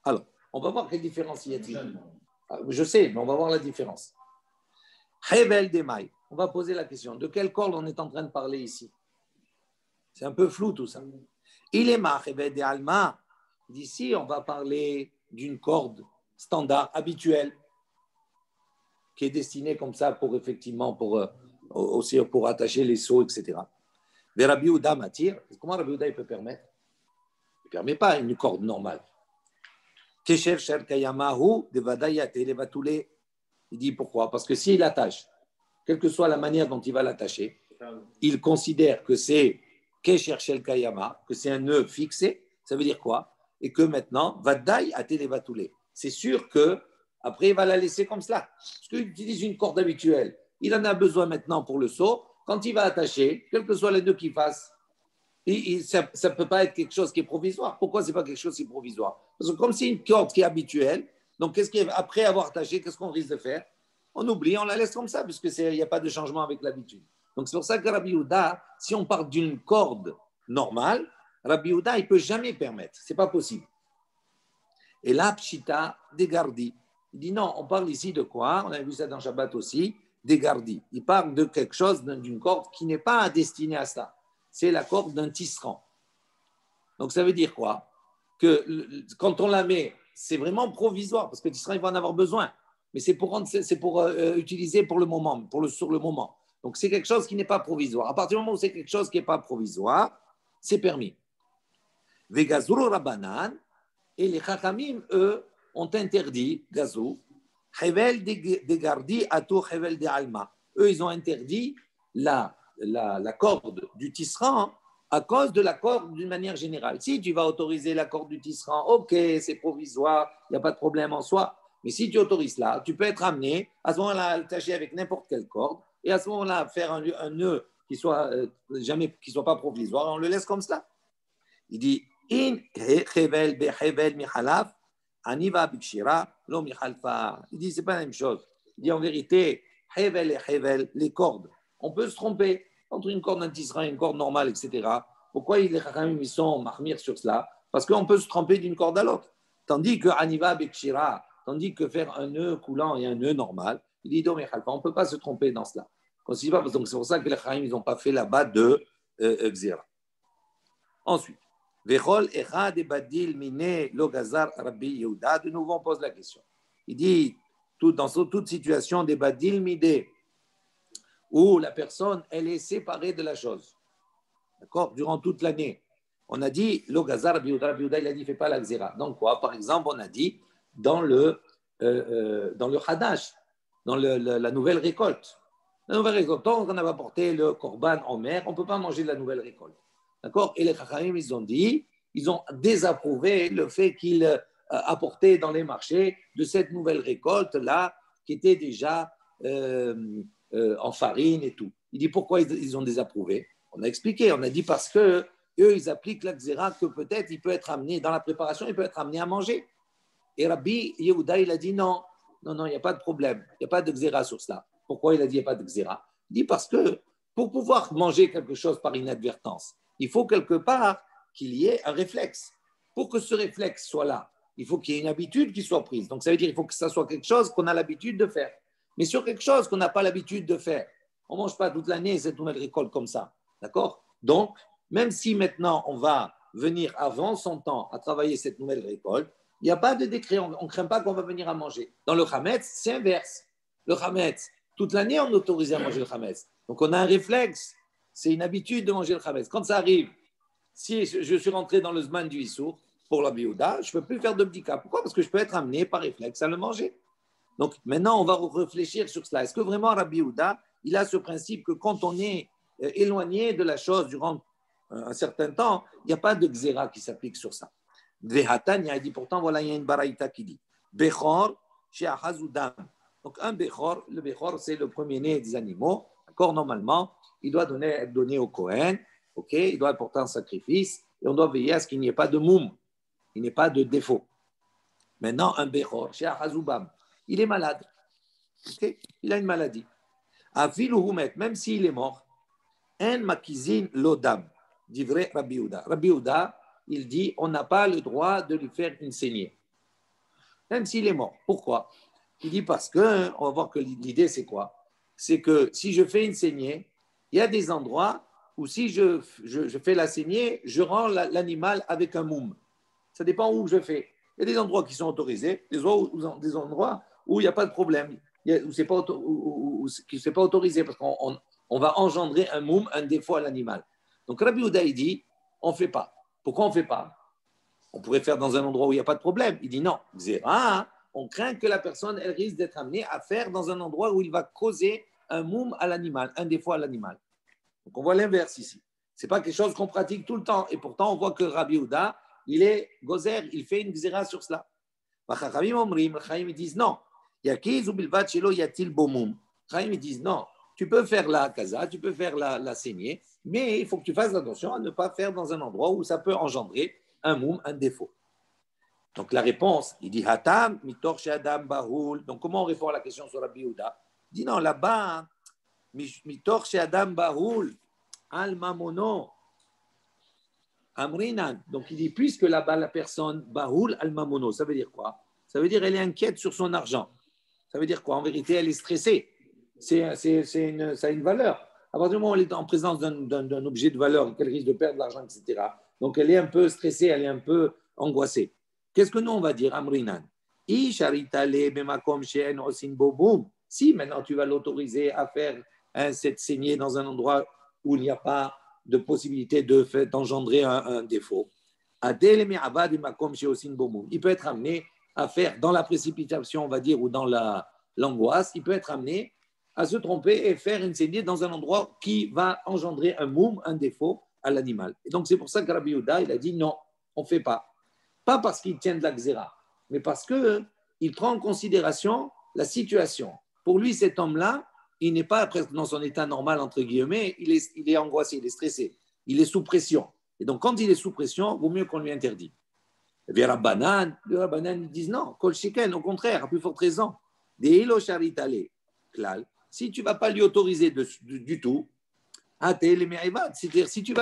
Alors, on va voir quelle différence il y a-t-il. Je sais, mais on va voir la différence. Hevel Demai. On va poser la question. De quelle corde on est en train de parler ici? C'est un peu flou tout ça. Il est ma Hevel de Alma. D'ici, on va parler d'une corde standard, habituelle, qui est destinée comme ça pour effectivement, aussi pour attacher les seaux, etc. Mais Rabbi Yehuda Matir, comment Rabbi Yehuda il peut permettre? Il ne permet pas une corde normale. Il dit pourquoi? Parce que s'il attache, quelle que soit la manière dont il va l'attacher, il considère que c'est Kesher Shel Kayama, que c'est un nœud fixé. Ça veut dire quoi? Et que maintenant, Vadaï a Televatulé. C'est sûr que après il va la laisser comme cela. Parce qu'il utilise une corde habituelle. Il en a besoin maintenant pour le seau. Quand il va attacher, quel que soit les nœuds qu'il fasse, ça ne peut pas être quelque chose qui est provisoire. Pourquoi ce n'est pas quelque chose qui est provisoire? Parce que comme c'est une corde qui est habituelle, donc après avoir attaché, qu'est-ce qu'on risque de faire? On oublie, on la laisse comme ça, puisqu'il n'y a pas de changement avec l'habitude. Donc c'est pour ça que Rabbi Yehuda, si on parle d'une corde normale, Rabbi Yehuda, il ne peut jamais permettre. Ce n'est pas possible. Et là, Pshita, Degardi. Il dit non, on parle ici de quoi? On a vu ça dans Shabbat aussi, Degardi. Il parle de quelque chose, d'une corde qui n'est pas destinée à ça. C'est la corde d'un tisserand. Donc, ça veut dire quoi? Que quand on la met, c'est vraiment provisoire, parce que le tisserand, il va en avoir besoin. Mais c'est pour utiliser pour le moment, sur le moment. Donc, c'est quelque chose qui n'est pas provisoire. À partir du moment où c'est quelque chose qui n'est pas provisoire, c'est permis. Vegazuru Rabbanan, et les Chachamim, eux, on t'interdit, gazou, Hevel de Gardi Atou Hevel de Alma. Eux, ils ont interdit la corde du tisserand à cause de la corde d'une manière générale. Si tu vas autoriser la corde du tisserand, ok, c'est provisoire, il n'y a pas de problème en soi. Mais si tu autorises là, tu peux être amené à ce moment-là à le tâcher avec n'importe quelle corde et à ce moment-là faire un nœud qui soit pas provisoire. On le laisse comme cela. Il dit In hevel be hevel mihalaf aniva bikshira lo mihalfa. Il dit c'est pas la même chose. Il dit en vérité hevel et hevel, les cordes. On peut se tromper entre une corde d'un tisserand et une corde normale, etc. Pourquoi les Chachamim ils sont marmir sur cela? Parce qu'on peut se tromper d'une corde à l'autre. Tandis que aniva bikshira, tandis que faire un nœud coulant et un nœud normal, il dit on ne peut pas se tromper dans cela. Donc c'est pour ça que les Chachamim n'ont pas fait là-bas de Xéra. Ensuite, Vechol echad et badil mine lo gazar Rabbi Yehuda. De nouveau, on pose la question. Il dit dans toute situation des badil mide où la personne elle est séparée de la chose, d'accord, durant toute l'année. On a dit lo gazar Rabbi Yehuda, il a dit fais pas la Xéra. Donc quoi? Par exemple, on a dit dans le Hadash, dans la nouvelle récolte. La nouvelle récolte, tant qu'on n'a pas porté le korban en mer, on ne peut pas manger de la nouvelle récolte. D'accord? Et les Chachamim, ils ont désapprouvé le fait qu'ils apportaient dans les marchés de cette nouvelle récolte-là, qui était déjà en farine et tout. Il dit pourquoi ils ont désapprouvé? On a expliqué, on a dit parce que eux, ils appliquent la Xéra que peut-être il peut être amené, dans la préparation, il peut être amené à manger. Et Rabbi Yehuda, il a dit non, il n'y a pas de problème, il n'y a pas de Xéra sur cela. Pourquoi il a dit il n'y a pas de Xéra? Il dit parce que pour pouvoir manger quelque chose par inadvertance, il faut quelque part qu'il y ait un réflexe. Pour que ce réflexe soit là, il faut qu'il y ait une habitude qui soit prise. Donc ça veut dire qu'il faut que ça soit quelque chose qu'on a l'habitude de faire. Mais sur quelque chose qu'on n'a pas l'habitude de faire, on ne mange pas toute l'année cette nouvelle récolte comme ça. D'accord? Donc, même si maintenant on va venir avant son temps à travailler cette nouvelle récolte, il n'y a pas de décret, on ne craint pas qu'on va venir à manger. Dans le Hametz, c'est inverse. Le Hametz, toute l'année, on est autorisé à manger le Hametz. Donc, on a un réflexe, c'est une habitude de manger le Hametz. Quand ça arrive, si je suis rentré dans le Zman du Issour pour la Biouda, je ne peux plus faire de bdika. Pourquoi? Parce que je peux être amené par réflexe à le manger. Donc, maintenant, on va réfléchir sur cela. Est-ce que vraiment Rabbi Yehuda, il a ce principe que quand on est éloigné de la chose durant un certain temps, il n'y a pas de xéra qui s'applique sur ça? Vehatan, il a dit pourtant, voilà, il y a une baraïta qui dit Bechor, chez Ahazudam. Donc, un Bechor, le Bechor, c'est le premier-né des animaux. D'accord, normalement, il doit être donné au Kohen. Ok, il doit apporter un sacrifice et on doit veiller à ce qu'il n'y ait pas de moum, il n'y ait pas de défaut. Maintenant, un Bechor, chez Ahazubam, il est malade. Ok, il a une maladie. Afil ou même s'il est mort, en makizin lodam, dit vrai Rabbi Yehuda. Rabbi Yehuda, il dit on n'a pas le droit de lui faire une saignée, même s'il est mort. Pourquoi? Il dit parce que, on va voir que l'idée c'est quoi? C'est que si je fais une saignée, il y a des endroits où si je fais la saignée, je rends l'animal avec un moum. Ça dépend où je fais. Il y a des endroits qui sont autorisés, des endroits où il n'y a pas de problème, où ce n'est pas autorisé parce qu'on va engendrer un moum, un défaut à l'animal. Donc Rabbi Yehuda, il dit, on ne fait pas. Pourquoi on ne fait pas? On pourrait faire dans un endroit où il n'y a pas de problème. Il dit non, on craint que la personne elle risque d'être amenée à faire dans un endroit où il va causer un moum à l'animal, un défaut à l'animal. Donc on voit l'inverse ici. Ce n'est pas quelque chose qu'on pratique tout le temps. Et pourtant, on voit que Rabbi Yehuda, il est gozer, il fait une xéra sur cela. Les disent non. Ils disent non. Tu peux faire la kaza, tu peux faire la saignée, mais il faut que tu fasses attention à ne pas faire dans un endroit où ça peut engendrer un moum, un défaut. Donc la réponse, il dit Hatam, mitor adam bahul. Donc comment on répond à la question sur Rabbi Yehuda? Il dit non, là-bas, mitor adam bahul, al mamono, amrinan. Donc il dit puisque là-bas la personne bahul al mamono, ça veut dire quoi? Ça veut dire elle est inquiète sur son argent. Ça veut dire quoi? En vérité, elle est stressée. Ça a une valeur. À partir du moment où elle est en présence d'un objet de valeur, qu'elle risque de perdre de l'argent, etc. Donc, elle est un peu stressée, elle est un peu angoissée. Qu'est-ce que nous, on va dire, Amrinan? Si maintenant tu vas l'autoriser à faire cette saignée dans un endroit où il n'y a pas de possibilité d'engendrer un défaut, il peut être amené à faire dans la précipitation, on va dire, ou dans l'angoisse, il peut être amené à se tromper et faire une saignée dans un endroit qui va engendrer un moum, un défaut à l'animal. Et donc, c'est pour ça que Rabbi Yehuda, il a dit non, on ne fait pas. Pas parce qu'il tient de la xéra, mais parce qu'il prend en considération la situation. Pour lui, cet homme-là, il n'est pas presque dans son état normal, entre guillemets, il est angoissé, il est stressé, il est sous pression. Et donc, quand il est sous pression, il vaut mieux qu'on lui interdit. Les Rabbanan, ils disent non, Kol Sheken, au contraire, à plus forte raison. Des Hilo Charitale, Klal, si tu ne vas pas lui autoriser du tout, c'est-à-dire si tu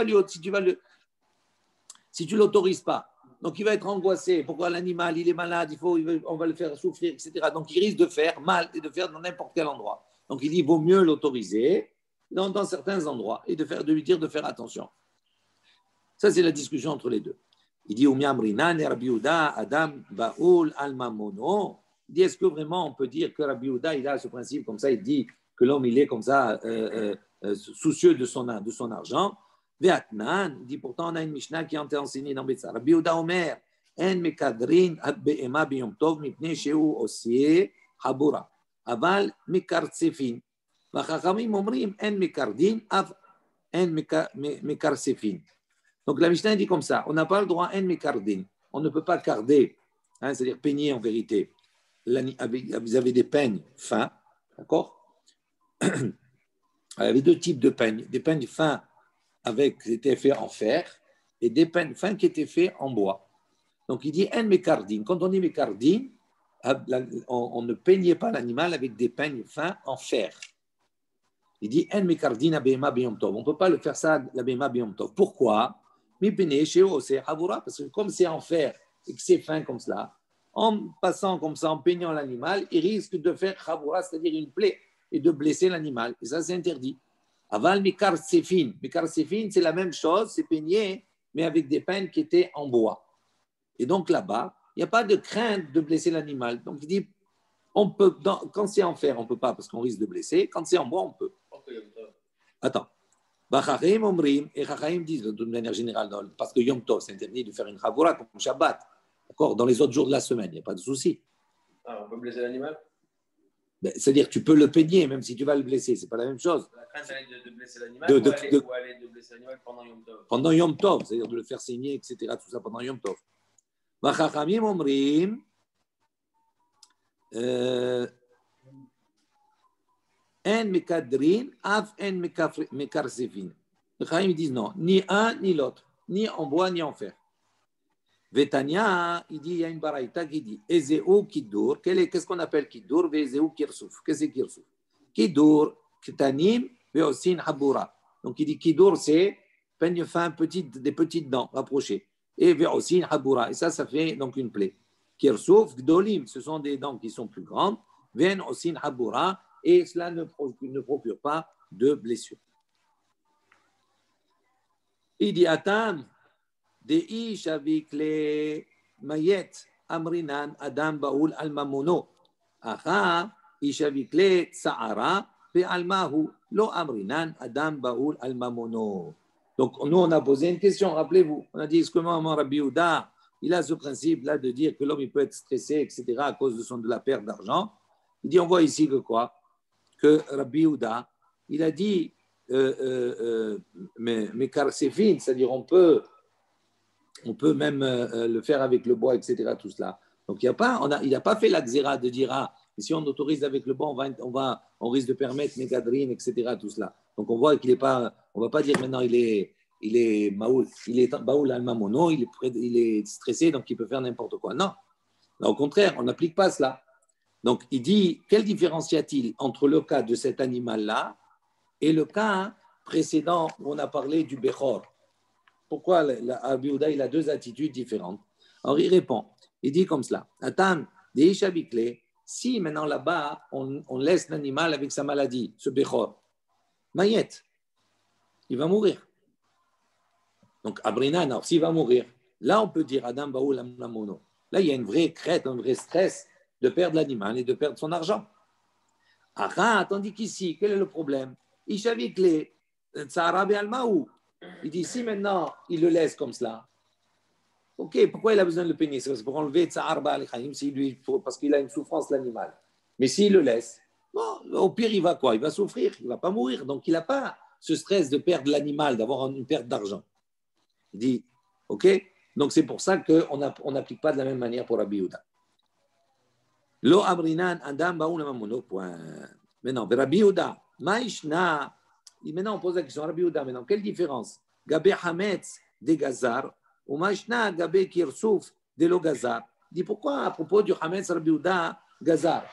ne l'autorises pas, donc il va être angoissé. Pourquoi l'animal, il est malade, on va le faire souffrir, etc. Donc il risque de faire mal et de faire dans n'importe quel endroit. Donc il dit, il vaut mieux l'autoriser dans certains endroits et de lui dire de faire attention. Ça, c'est la discussion entre les deux. Il dit, Adam Baoul Almamono. Il dit, est-ce que vraiment on peut dire que Rabbi Yehuda, il a ce principe comme ça, il dit que l'homme, il est comme ça, soucieux de son argent. Ve'atnan, il dit, pourtant, on a une Mishnah qui a été enseignée dans Betsa. Rabbi Yehuda Omer, En mekadrin be'ema biyom tov mipnei shehu osye habura. Aval mekartsefin. V'chachamim omrim, En mekardin, En mekarsefin. Donc la Mishnah dit comme ça, on n'a pas le droit en mekardin, on ne peut pas carder, hein, c'est-à-dire peigner en vérité. Vous avez des peignes fins, d'accord? Il y avait deux types de peignes, des peignes fins qui étaient faits en fer et des peignes fins qui étaient faits en bois. Donc il dit en mekardin. Quand on dit mekardin, on ne peignait pas l'animal avec des peignes fins en fer. Il dit en mekardin abema biyom tov. On ne peut pas le faire ça l'abema biyom tov. Pourquoi? Parce que comme c'est en fer et que c'est fin comme cela, en passant comme ça, en peignant l'animal, il risque de faire chavura, c'est-à-dire une plaie, et de blesser l'animal. Et ça, c'est interdit. Aval mikar sefin. Mikar sefin, c'est la même chose, c'est peigné, mais avec des peignes qui étaient en bois. Et donc là-bas, il n'y a pas de crainte de blesser l'animal. Donc il dit, on peut, quand c'est en fer, on ne peut pas parce qu'on risque de blesser. Quand c'est en bois, on peut. Attends. Chachamim omrim, et Chachamim disent de manière générale, parce que Yom Tov, c'est interdit de faire une chavura comme Shabbat. D'accord? Dans les autres jours de la semaine, il n'y a pas de souci. Ah, on peut blesser l'animal? C'est-à-dire que tu peux le peigner, même si tu vas le blesser, ce n'est pas la même chose. La crainte, elle est de blesser l'animal ou elle est de blesser l'animal pendant Yom Tov? Pendant Yom Tov, c'est-à-dire de le faire saigner, etc. Tout ça pendant Yom Tov. Chachamim omrim, En mekadrin, af en mekarsefin. Les Chaim disent non, ni un ni l'autre, ni en bois ni en fer. Vetania, il dit, il y a une baraïta qui dit, Ezeu Kiddur, qu'est-ce qu'on appelle Kiddur? Vezeu Kirsouf. Qu'est-ce que c'est Kirsouf? Kiddur, Ktanim, Veosin Habura. Donc il dit Kiddur, c'est peigne fin, des petites dents rapprochées. Et Veosin Habura. Et ça fait donc une plaie. Kirsouf, Gdolim, ce sont des dents qui sont plus grandes. Ven Osin Habura. Et cela ne procure pas de blessure. Il dit Atam, Deish avec les mayet, Amrinan, Adam Baoul Almamono. Aha, Ish avec les Sahara, Pe Almahu, Lo Amrinan, Adam Baoul Almamono. Donc, nous, on a posé une question, rappelez-vous. On a dit, est-ce que Maman Rabbi Yehuda, il a ce principe-là de dire que l'homme il peut être stressé, etc., à cause de la perte d'argent. Il dit, on voit ici que quoi? Que Rabbi Yehuda, il a dit, mais car c'est fine, c'est-à-dire on peut même le faire avec le bois, etc., tout cela. Donc, il n'a pas fait la xéra de dire, ah, si on autorise avec le bois, on risque de permettre mégadrine, etc., tout cela. Donc, on voit qu'il n'est pas, on ne va pas dire maintenant il est Baoul al-Mamono, il est stressé, donc il peut faire n'importe quoi. Non, au contraire, on n'applique pas cela. Donc, il dit, quelle différence y a-t-il entre le cas de cet animal-là et le cas précédent où on a parlé du Bechor? Pourquoi Rabbi Yehuda, il a deux attitudes différentes? Alors, il répond, il dit comme cela, Atam, si maintenant là-bas, on laisse l'animal avec sa maladie, ce Bechor, Mayet, il va mourir. Donc, Abrina, alors, s'il va mourir, là, on peut dire Adam Baoul Amlamono. Là, il y a une vraie crête, un vrai stress de perdre l'animal et de perdre son argent. Ah, tandis qu'ici, quel est le problème? Il dit, si maintenant il le laisse comme cela, Ok, pourquoi il a besoin de le peigner? C'est pour enlever Tsa'ar Ba'al Chaim, parce qu'il a une souffrance, l'animal. Mais s'il le laisse, bon, au pire, il va quoi? Il va souffrir, il ne va pas mourir. Donc, il n'a pas ce stress de perdre l'animal, d'avoir une perte d'argent. Il dit, ok? Donc, c'est pour ça qu'on n'applique pas de la même manière pour Rabbi Yehuda. Lo amrinan adam baouna mamono, point. Maintenant, Rabbi Yehuda, maïshna, maintenant on pose la question, Rabbi Yehuda, maintenant, quelle différence? Gabé Hametz de Gazar, ou maïshna Gabé Kirsouf de lo Gazar. Il dit pourquoi à propos du Hametz Rabbi Yehuda Gazar?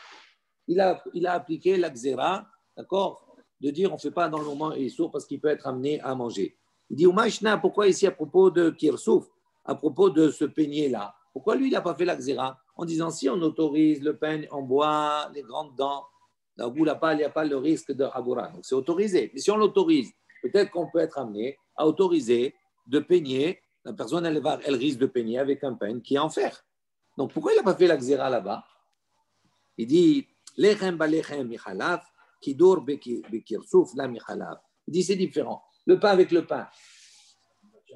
Il a appliqué la Xéra, d'accord, de dire on ne fait pas dans le moment il est sourd parce qu'il peut être amené à manger. Il dit, ou maïshna, pourquoi ici à propos de Kirsouf, à propos de ce peignet-là? Pourquoi lui, il n'a pas fait la Xéra? En disant, si on autorise le pain en bois, les grandes dents, là où il n'y a pas le risque de Hagoura. Donc, c'est autorisé. Mais si on l'autorise, peut-être qu'on peut être amené à autoriser de peigner. La personne, elle risque de peigner avec un pain qui est en fer. Donc, pourquoi il n'a pas fait la Xéra là-bas? Il dit, Lechem balechem michalaf, kidur bekirsouf la michalaf. Il dit, c'est différent. Le pain avec le pain,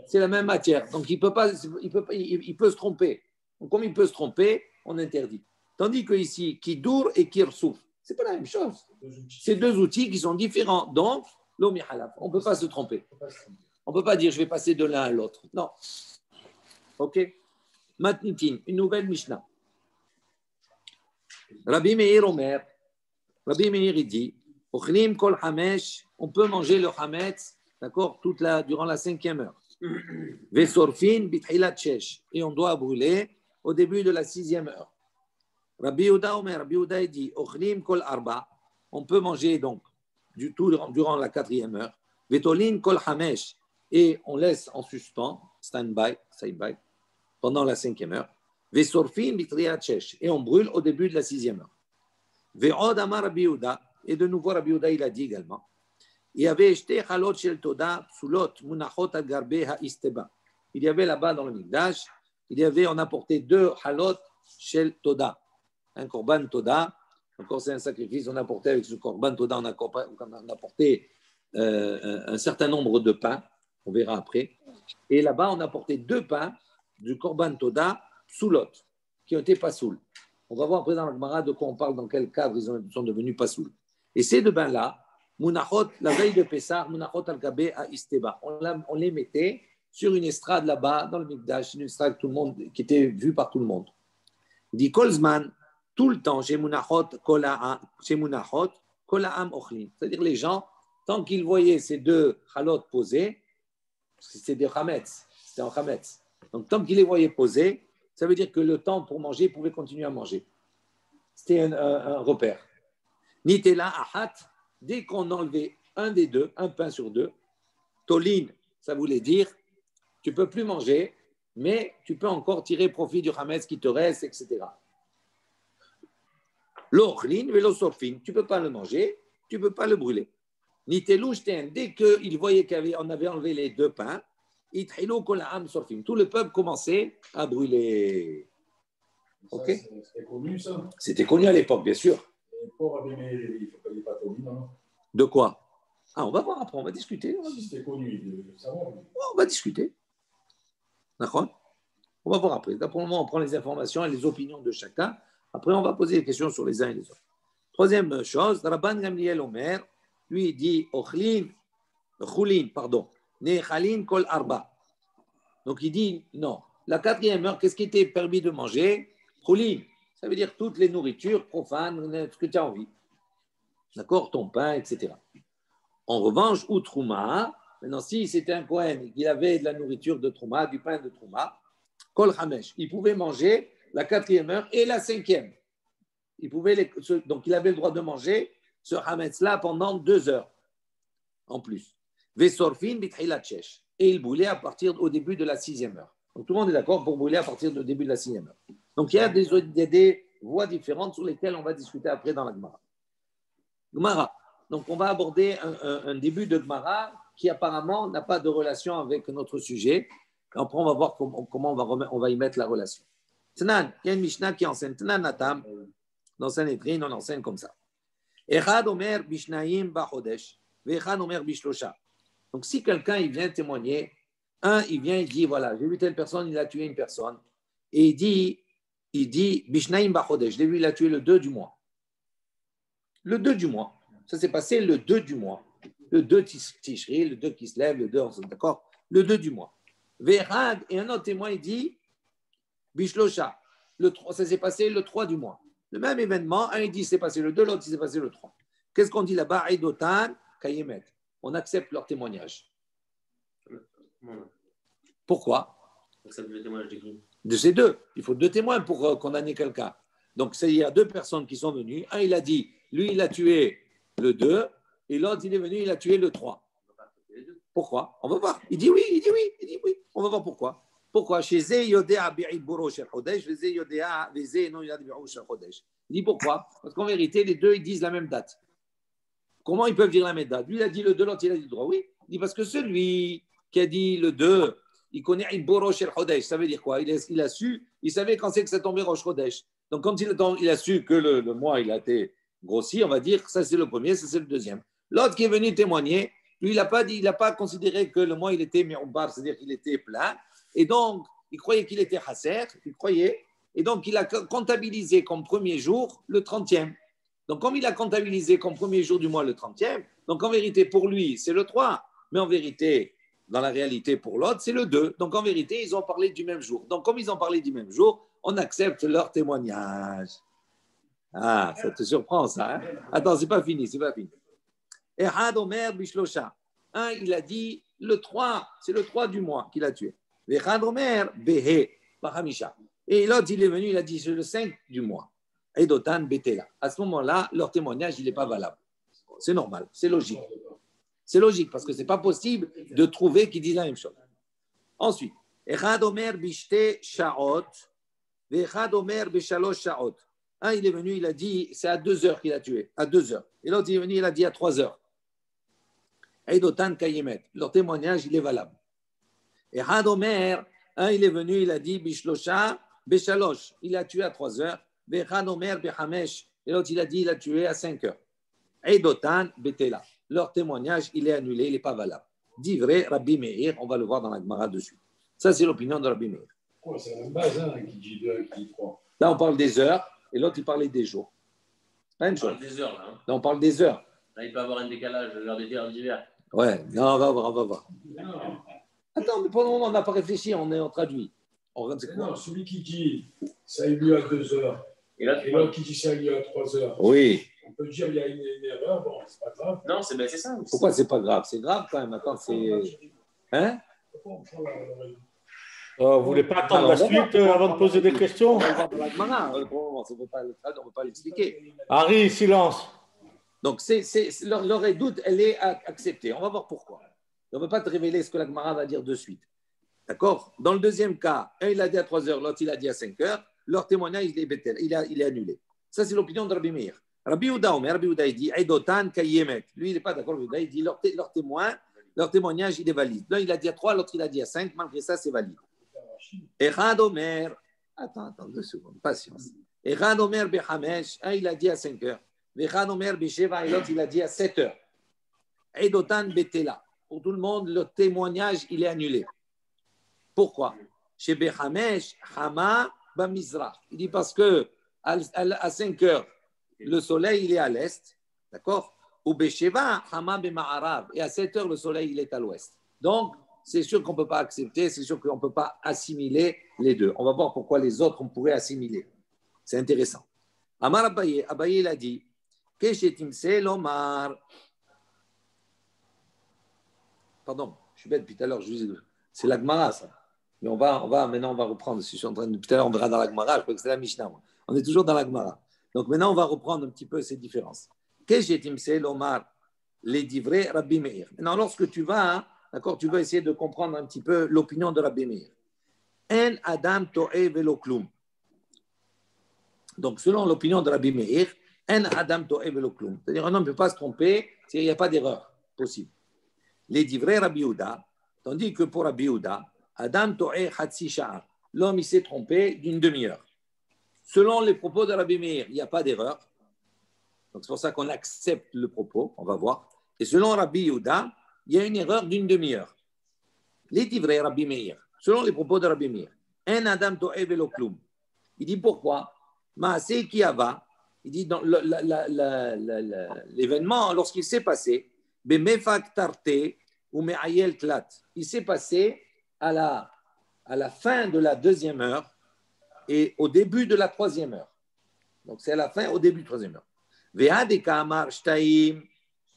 c'est la même matière. Donc, il peut se tromper. Donc, comme il peut se tromper, on interdit. Tandis que ici, kidur et kirsouf, c'est pas la même chose. C'est deux outils qui sont différents. Donc, l'eau mihalaf, on ne peut pas se tromper. On ne peut pas dire je vais passer de l'un à l'autre. Non. Ok. Matnitin, une nouvelle Mishnah. Rabbi Meir Omer, Rabbi Meir il dit, Ochlim kol hamesh, on peut manger le hametz, d'accord, durant la 5e heure. Vesorfin bithilat shesh, et on doit brûler au début de la 6e heure. Rabbi Yehuda Omer, Rabbi Yehuda dit, Ochlim kol arba, on peut manger donc du tout durant la 4e heure. Vetolin kol hamesh, et on laisse en suspens, stand-by, pendant la 5e heure. Vesorfin bithilat shesh, et on brûle au début de la 6e heure. Ve'od amar Rabbi Yehuda, et de nouveau Rabbi Yehuda il a dit également, il y avait shte chalot shel toda psulot munachot al garbe ha'isteba. Il y avait là-bas dans le Mikdash, on apportait 2 halot shel toda, un korban toda. Encore c'est un sacrifice, on apportait avec ce korban toda, on apportait un certain nombre de pains, on verra après. Et là-bas on apportait 2 pains du korban toda psulot, qui ont été pas soul. On va voir après dans la Gemara de quoi on parle, dans quel cadre ils sont devenus pas soul. Et ces 2 pains-là, Munachot, la veille de Pessah, Munachot al-Gabé à Isteba. On les mettait sur une estrade là-bas, dans le Mikdash, une estrade qui était vue par tout le monde. Il dit Kolzman, tout le temps, chez Munachot, Kola'am Ochlin. C'est-à-dire les gens, tant qu'ils voyaient ces 2 halot posés, c'était des chametz, c'était en chametz. Donc tant qu'ils les voyaient posés, ça veut dire que le temps pour manger, ils pouvaient continuer à manger. C'était un repère. Nitela ahat, dès qu'on enlevait un des 2, un pain sur 2, tolin, ça voulait dire tu ne peux plus manger, mais tu peux encore tirer profit du hametz qui te reste, etc. L'ochlin, vélosorfin, tu ne peux pas le manger, tu ne peux pas le brûler. Nitelouchten, dès qu'ils voyaient qu'on avait enlevé les 2 pains, tout le peuple commençait à brûler. Ok. C'était connu, ça. C'était connu à l'époque, bien sûr. De quoi? On va voir après, on va discuter. Si c'était connu, on va discuter. D'accord? On va voir après. Là, pour le moment, on prend les informations et les opinions de chacun. Après, on va poser des questions sur les uns et les autres. Troisième chose, Rabban Gamliel Omer, lui, il dit Chulin, Nechalin kol arba. Donc, il dit non. La 4e heure, qu'est-ce qui était permis de manger? Chulin. Ça veut dire toutes les nourritures profanes, ce que tu as envie. D'accord? Ton pain, etc. En revanche, ou trouma, maintenant, si c'était un Kohen, il avait de la nourriture de trouma, du pain de trouma, kol hamesh, il pouvait manger la 4e heure et la 5e. Donc, il avait le droit de manger ce hametz-là pendant 2 heures en plus. Vesorfin bithilat shesh. Et il brûlait au début de la 6e heure. Donc, tout le monde est d'accord pour brûler à partir du début de la 6e heure. Donc, il y a des voies différentes sur lesquelles on va discuter après dans la Gemara. Gemara. Donc, on va aborder un début de Gemara qui apparemment n'a pas de relation avec notre sujet. Et après, on va voir comment on va y mettre la relation. Tnan, il y a une Mishnah qui enseigne Tnan Natam. Dans Sanhedrin, on enseigne comme ça. Echad omer bishnaim bachodesh, ve'echad omer bishlosha. Donc, si quelqu'un il vient témoigner Un, il vient, il dit, voilà, j'ai vu telle personne, il a tué une personne. Et il dit, Bishnaim Bachodesh, je l'ai vu, il a tué le 2 du mois. Le 2 du mois. Ça s'est passé le 2 du mois. Le 2 Tishri, le 2 qui se lève, le 2, d'accord? Le 2 du mois. Verad, et un autre témoin, il dit, Bishlosha, ça s'est passé le 3 du mois. Le même événement, un il dit c'est passé le 2, l'autre il s'est passé le 3. Qu'est-ce qu'on dit là-bas? Eidotan, Kayemet. On accepte leur témoignage. Pourquoi? De ces deux. Il faut deux témoins pour condamner quelqu'un. Donc, il y a deux personnes qui sont venues. Un, il a dit, lui, il a tué le 2, et l'autre, il est venu, il a tué le 3. Pourquoi? On va voir. Il dit oui, il dit oui, il dit oui. On va voir pourquoi. Pourquoi? Chez Zé Yodéa Bi'iburo Shel Chodesh, Zé Yodéa Zé non Yodéa Bi'iburo Shel Chodesh. Il dit pourquoi? Parce qu'en vérité, les deux, ils disent la même date. Comment ils peuvent dire la même date? Lui, il a dit le 2, l'autre, il a dit le 3. Oui. Il dit parce que celui qui a dit le 2, il connaît Iburo Shel Chodesh. Ça veut dire quoi? Il a su, il savait quand c'est que ça tombait Rosh Chodesh. Donc, quand il a su que le mois, il a été grossi, on va dire ça, c'est le premier, ça, c'est le deuxième. L'autre qui est venu témoigner, lui, il n'a pas considéré que le mois, il était mi'oubar, c'est-à-dire qu'il était plein. Et donc, il croyait qu'il était hasser, il croyait. Et donc, il a comptabilisé comme premier jour le 30e. Donc, comme il a comptabilisé comme premier jour du mois le 30e, donc en vérité, pour lui, c'est le 3. Mais en vérité, dans la réalité, pour l'autre, c'est le 2. Donc, en vérité, ils ont parlé du même jour. Donc, comme ils ont parlé du même jour, on accepte leur témoignage. Ah, ça te surprend, ça. Hein? Attends, c'est pas fini, c'est pas fini. Ehad Omer Bishlosha. Un, il a dit le 3, c'est le 3 du mois qu'il a tué. Ehad Omer Behe Bahamisha. Et l'autre, il est venu, il a dit c'est le 5 du mois. Edotan Betela. À ce moment-là, leur témoignage, il n'est pas valable. C'est normal, c'est logique. C'est logique parce que ce n'est pas possible de trouver qu'ils disent la même chose. Ensuite, Ehad Omer Bishte Shaot. Ehad Omer Beshalosh Shaot. Un, il est venu, il a dit, c'est à 2 heures qu'il a tué, à 2 heures. Et l'autre, il est venu, il a dit à 3 heures. Eidotan Kayemet. Leur témoignage, il est valable. Et Hadomer, un, il est venu, il a dit, Bishlosha, Beshalosh. Il a tué à 3 heures. Et Hadomer, Behamesh. Et l'autre, il a dit, il a tué à 5 heures. Eidotan, Betela. Leur témoignage, il est annulé, il n'est pas valable. Dit vrai, Rabbi Meir, on va le voir dans la Gemara dessus. Ça, c'est l'opinion de Rabbi Meir. Ouais, c'est la même base, hein, qui dit 2, qui dit 3. Là, on parle des heures. Et l'autre, il parlait des jours. Pas une chose. On parle des heures, là. Hein. Là, on parle des heures. Là, il peut y avoir un décalage, l'heure d'été, l'heure d'hiver. Ouais, non, on va voir. Non. Attends, mais pour le moment, on n'a pas réfléchi, on traduit. On regarde c'est quoi. Non, celui qui dit ça a eu lieu à 2 heures, Et là, et l'autre qui dit ça a eu lieu à 3 heures. Oui. On peut dire qu'il y a une erreur, bon, c'est pas grave. Non, c'est ça. Pourquoi c'est pas grave? C'est grave quand même. Attends, c'est. Hein? Vous ne voulez pas attendre la suite avant de poser des questions? On va voir dans la Gemara. Pour le moment, on ne peut pas l'expliquer. Harry, silence. Donc, leur doute, elle est acceptée. On va voir pourquoi. On ne va pas te révéler ce que la Gemara va dire de suite. D'accord? Dans le deuxième cas, un, il a dit à 3 heures, l'autre, il a dit à 5 heures. Leur témoignage, il est annulé. Ça, c'est l'opinion de Rabbi Meir. Rabbi Ouda, il dit Eidotan Kayemet. Lui, il n'est pas d'accord avec Ouda. Il dit leur témoignage, il est valide. L'un, il a dit à 3, l'autre, il a dit à 5. Malgré ça, c'est valide. Echad Omer. Attends, 2 secondes. Patience. Echad Omer Behamesh. Un, il a dit à 5 heures. Echad Omer Besheva. Et l'autre, il a dit à 7 heures. Eidotan Betela. Pour tout le monde, le témoignage, il est annulé. Pourquoi? Chez Behamesh, Hama, Bamizra. Il dit parce que à 5 heures, le soleil, il est à l'est. D'accord? Ou Besheva, Hama, Bema'arab. Et à 7 heures, le soleil, il est à l'ouest. Donc, c'est sûr qu'on ne peut pas accepter, c'est sûr qu'on ne peut pas assimiler les deux. On va voir pourquoi les autres, on pourrait assimiler. C'est intéressant. Amar Abaye, il a dit, Keshetimse l'omar. Pardon, je suis bête depuis tout à l'heure, c'est la Gemara, ça. Mais maintenant, on va reprendre. Si je suis en train de. Tout à l'heure, on verra dans la Gemara, je crois que c'est la Mishnah. Moi. On est toujours dans la Gemara. Donc maintenant, on va reprendre un petit peu ces différences. Keshetimse l'omar, les divrei Rabbi Meir. Maintenant, lorsque tu vas. D'accord, tu vas essayer de comprendre un petit peu l'opinion de Rabbi Meir. En Adam to'e velo klum. Donc, selon l'opinion de Rabbi Meir, en Adam to'e velo klum. C'est-à-dire, un homme ne peut pas se tromper, il n'y a pas d'erreur possible. Les divrei Rabbi Ouda, tandis que pour Rabbi Ouda, Adam to'e hatsi sha'a. L'homme, il s'est trompé d'une demi-heure. Selon les propos de Rabbi Meir, il n'y a pas d'erreur. Donc, c'est pour ça qu'on accepte le propos, on va voir. Et selon Rabbi Ouda, il y a une erreur d'une demi-heure. Les divrei Rabbi Meir, selon les propos de Rabbi Meir, un Adam to'e velo klum. Il dit pourquoi? Maaseh ki ava. Il dit dans l'événement, lorsqu'il s'est passé, bemefak tarte ou me'ayel tlat. Il s'est passé à la fin de la deuxième heure et au début de la troisième heure. Donc c'est à la fin, au début de la troisième heure. Ve'adeka amar shtaim.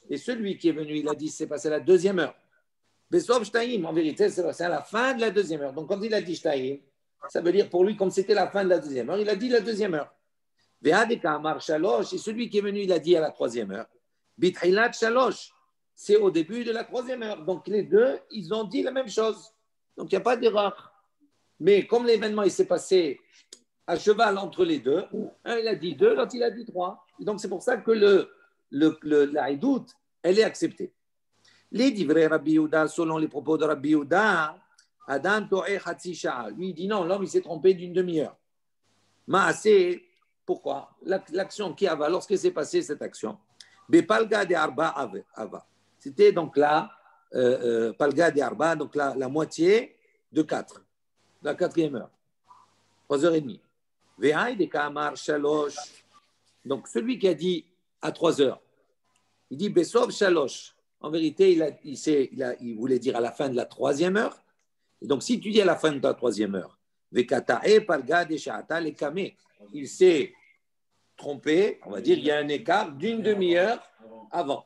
Et celui qui est venu, il a dit c'est passé à la deuxième heure. Besov shtaim, en vérité, c'est à la fin de la deuxième heure. Donc quand il a dit shtaim, ça veut dire pour lui, comme c'était la fin de la deuxième heure, il a dit la deuxième heure. Ve'adeka amar shalosh. Et celui qui est venu, il a dit à la troisième heure. Bithilat shalosh. C'est au début de la troisième heure. Donc les deux, ils ont dit la même chose. Donc il n'y a pas d'erreur. Mais comme l'événement il s'est passé à cheval entre les deux, un il a dit 2, l'autre il a dit 3. Et donc c'est pour ça que la Haïdout, elle est acceptée. Les divrei Rabbi Yehuda, selon les propos de Rabbi Yehuda, Adam to'e chatzi sha'a. Lui il dit non, l'homme il s'est trompé d'une demi-heure. Maaseh, pourquoi? L'action qui ava, lorsque s'est passée cette action, Bepalga de Arba ava. C'était donc là, Palga de Arba, donc la moitié de 4, la quatrième heure, 3h30. Ve'ay de Kamar Shalosh. Donc celui qui a dit à 3 heures, il dit Besov Shalosh. En vérité, il voulait dire à la fin de la troisième heure. Et donc si tu dis à la fin de la troisième heure, Ve'kata'e Palga de Sha'ata le Kame, il s'est trompé, on va dire, il y a un écart d'une demi-heure avant.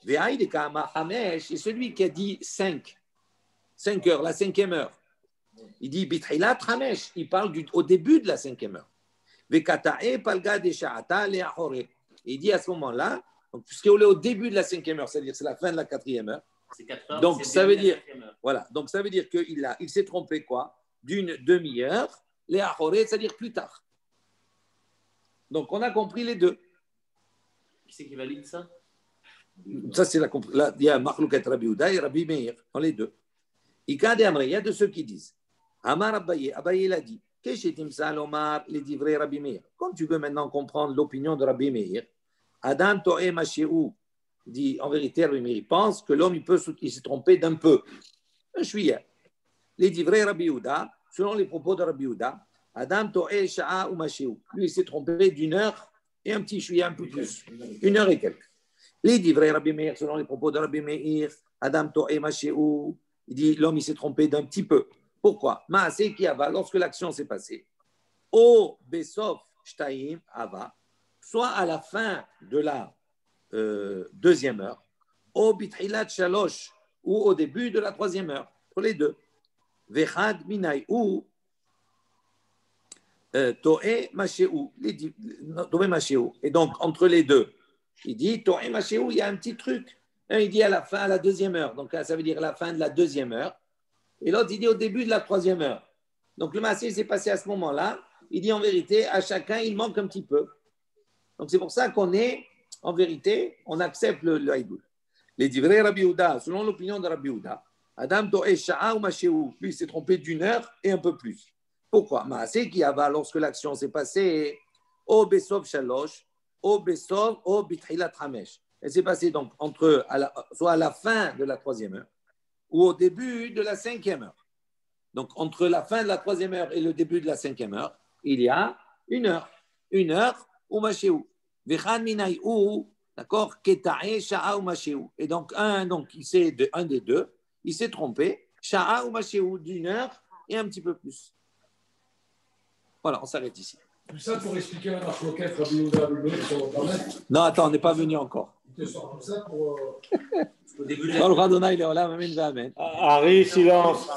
Ve'ay de Kamar Hamesh, et celui qui a dit 5 heures, la cinquième heure. Il dit Bithilat Hamesh, il parle au début de la cinquième heure. Ve'kata'e palga de sha'ata le'achore. Il dit à ce moment-là, puisqu'on est au début de la cinquième heure, c'est-à-dire c'est la fin de la quatrième heure. C'est 4 heures, donc ça veut dire, voilà, donc ça veut dire qu'il s'est trompé quoi? D'une demi-heure, le'achore, c'est-à-dire plus tard. Donc on a compris les deux. Qui c'est qui valide ça? Ça c'est il y a Makhloukat Rabbi Yehuda et Rabbi Meir, dans les deux. Il y a de ceux qui disent Amar Abaye, Abaye l'a dit les divrei Rabbi Meir. Quand tu veux maintenant comprendre l'opinion de Rabbi Meir, Adam To'e Mashi'u dit en vérité, Rabbi Meir pense que l'homme il s'est trompé d'un peu. Un chouïa. Les divrei Rabbi Yehuda, selon les propos de Rabbi Yehuda, Adam To'e Sha'a ou Mashi'u. Lui il s'est trompé d'une heure et un petit chouïa, un peu plus. 1 heure et quelques. Les divrei Rabbi Meir, selon les propos de Rabbi Meir, Adam To'e Mashi'u. Il dit l'homme il s'est trompé d'un petit peu. Pourquoi? Maaseh ki ava, lorsque l'action s'est passée. O besof shtaim ava, soit à la fin de la deuxième heure, o bithilat shalosh, ou au début de la troisième heure, pour les deux. Vechad minay ou to'e masheu, to'e masheu. Et donc entre les deux, il dit to'e masheu, il y a un petit truc. Un, il dit à la fin, à la deuxième heure. Donc, ça veut dire à la fin de la deuxième heure. Et l'autre, il dit au début de la troisième heure. Donc, le massé s'est passé à ce moment-là. Il dit en vérité, à chacun, il manque un petit peu. Donc, c'est pour ça qu'on est, en vérité, on accepte le haïdoul. Les divrei Rabbi Yehuda, selon l'opinion de Rabbi Yehuda, Adam to'e sha'a ou masheu. Lui, il s'est trompé d'une heure et un peu plus. Pourquoi? Maaseh qui ava, lorsque l'action s'est passée, o besov shalosh, o besov, o bithilat hamesh. Elle s'est passée donc soit à la fin de la troisième heure ou au début de la cinquième heure. Donc, entre la fin de la troisième heure et le début de la cinquième heure, il y a 1 heure. 1 heure, ou masheu. Vechan minay ou, d'accord, keta'e sha'a ou masheu. Et donc, un des deux, il s'est trompé, sha'a ou masheu, d'1 heure et un petit peu plus. Voilà, on s'arrête ici. Tout ça pour expliquer la marque-loquette Rabbi Yehuda lui-même sur Internet. Non, attends, on n'est pas venu encore. Il te sort tout ça pour. Au début de la... Harry, silence.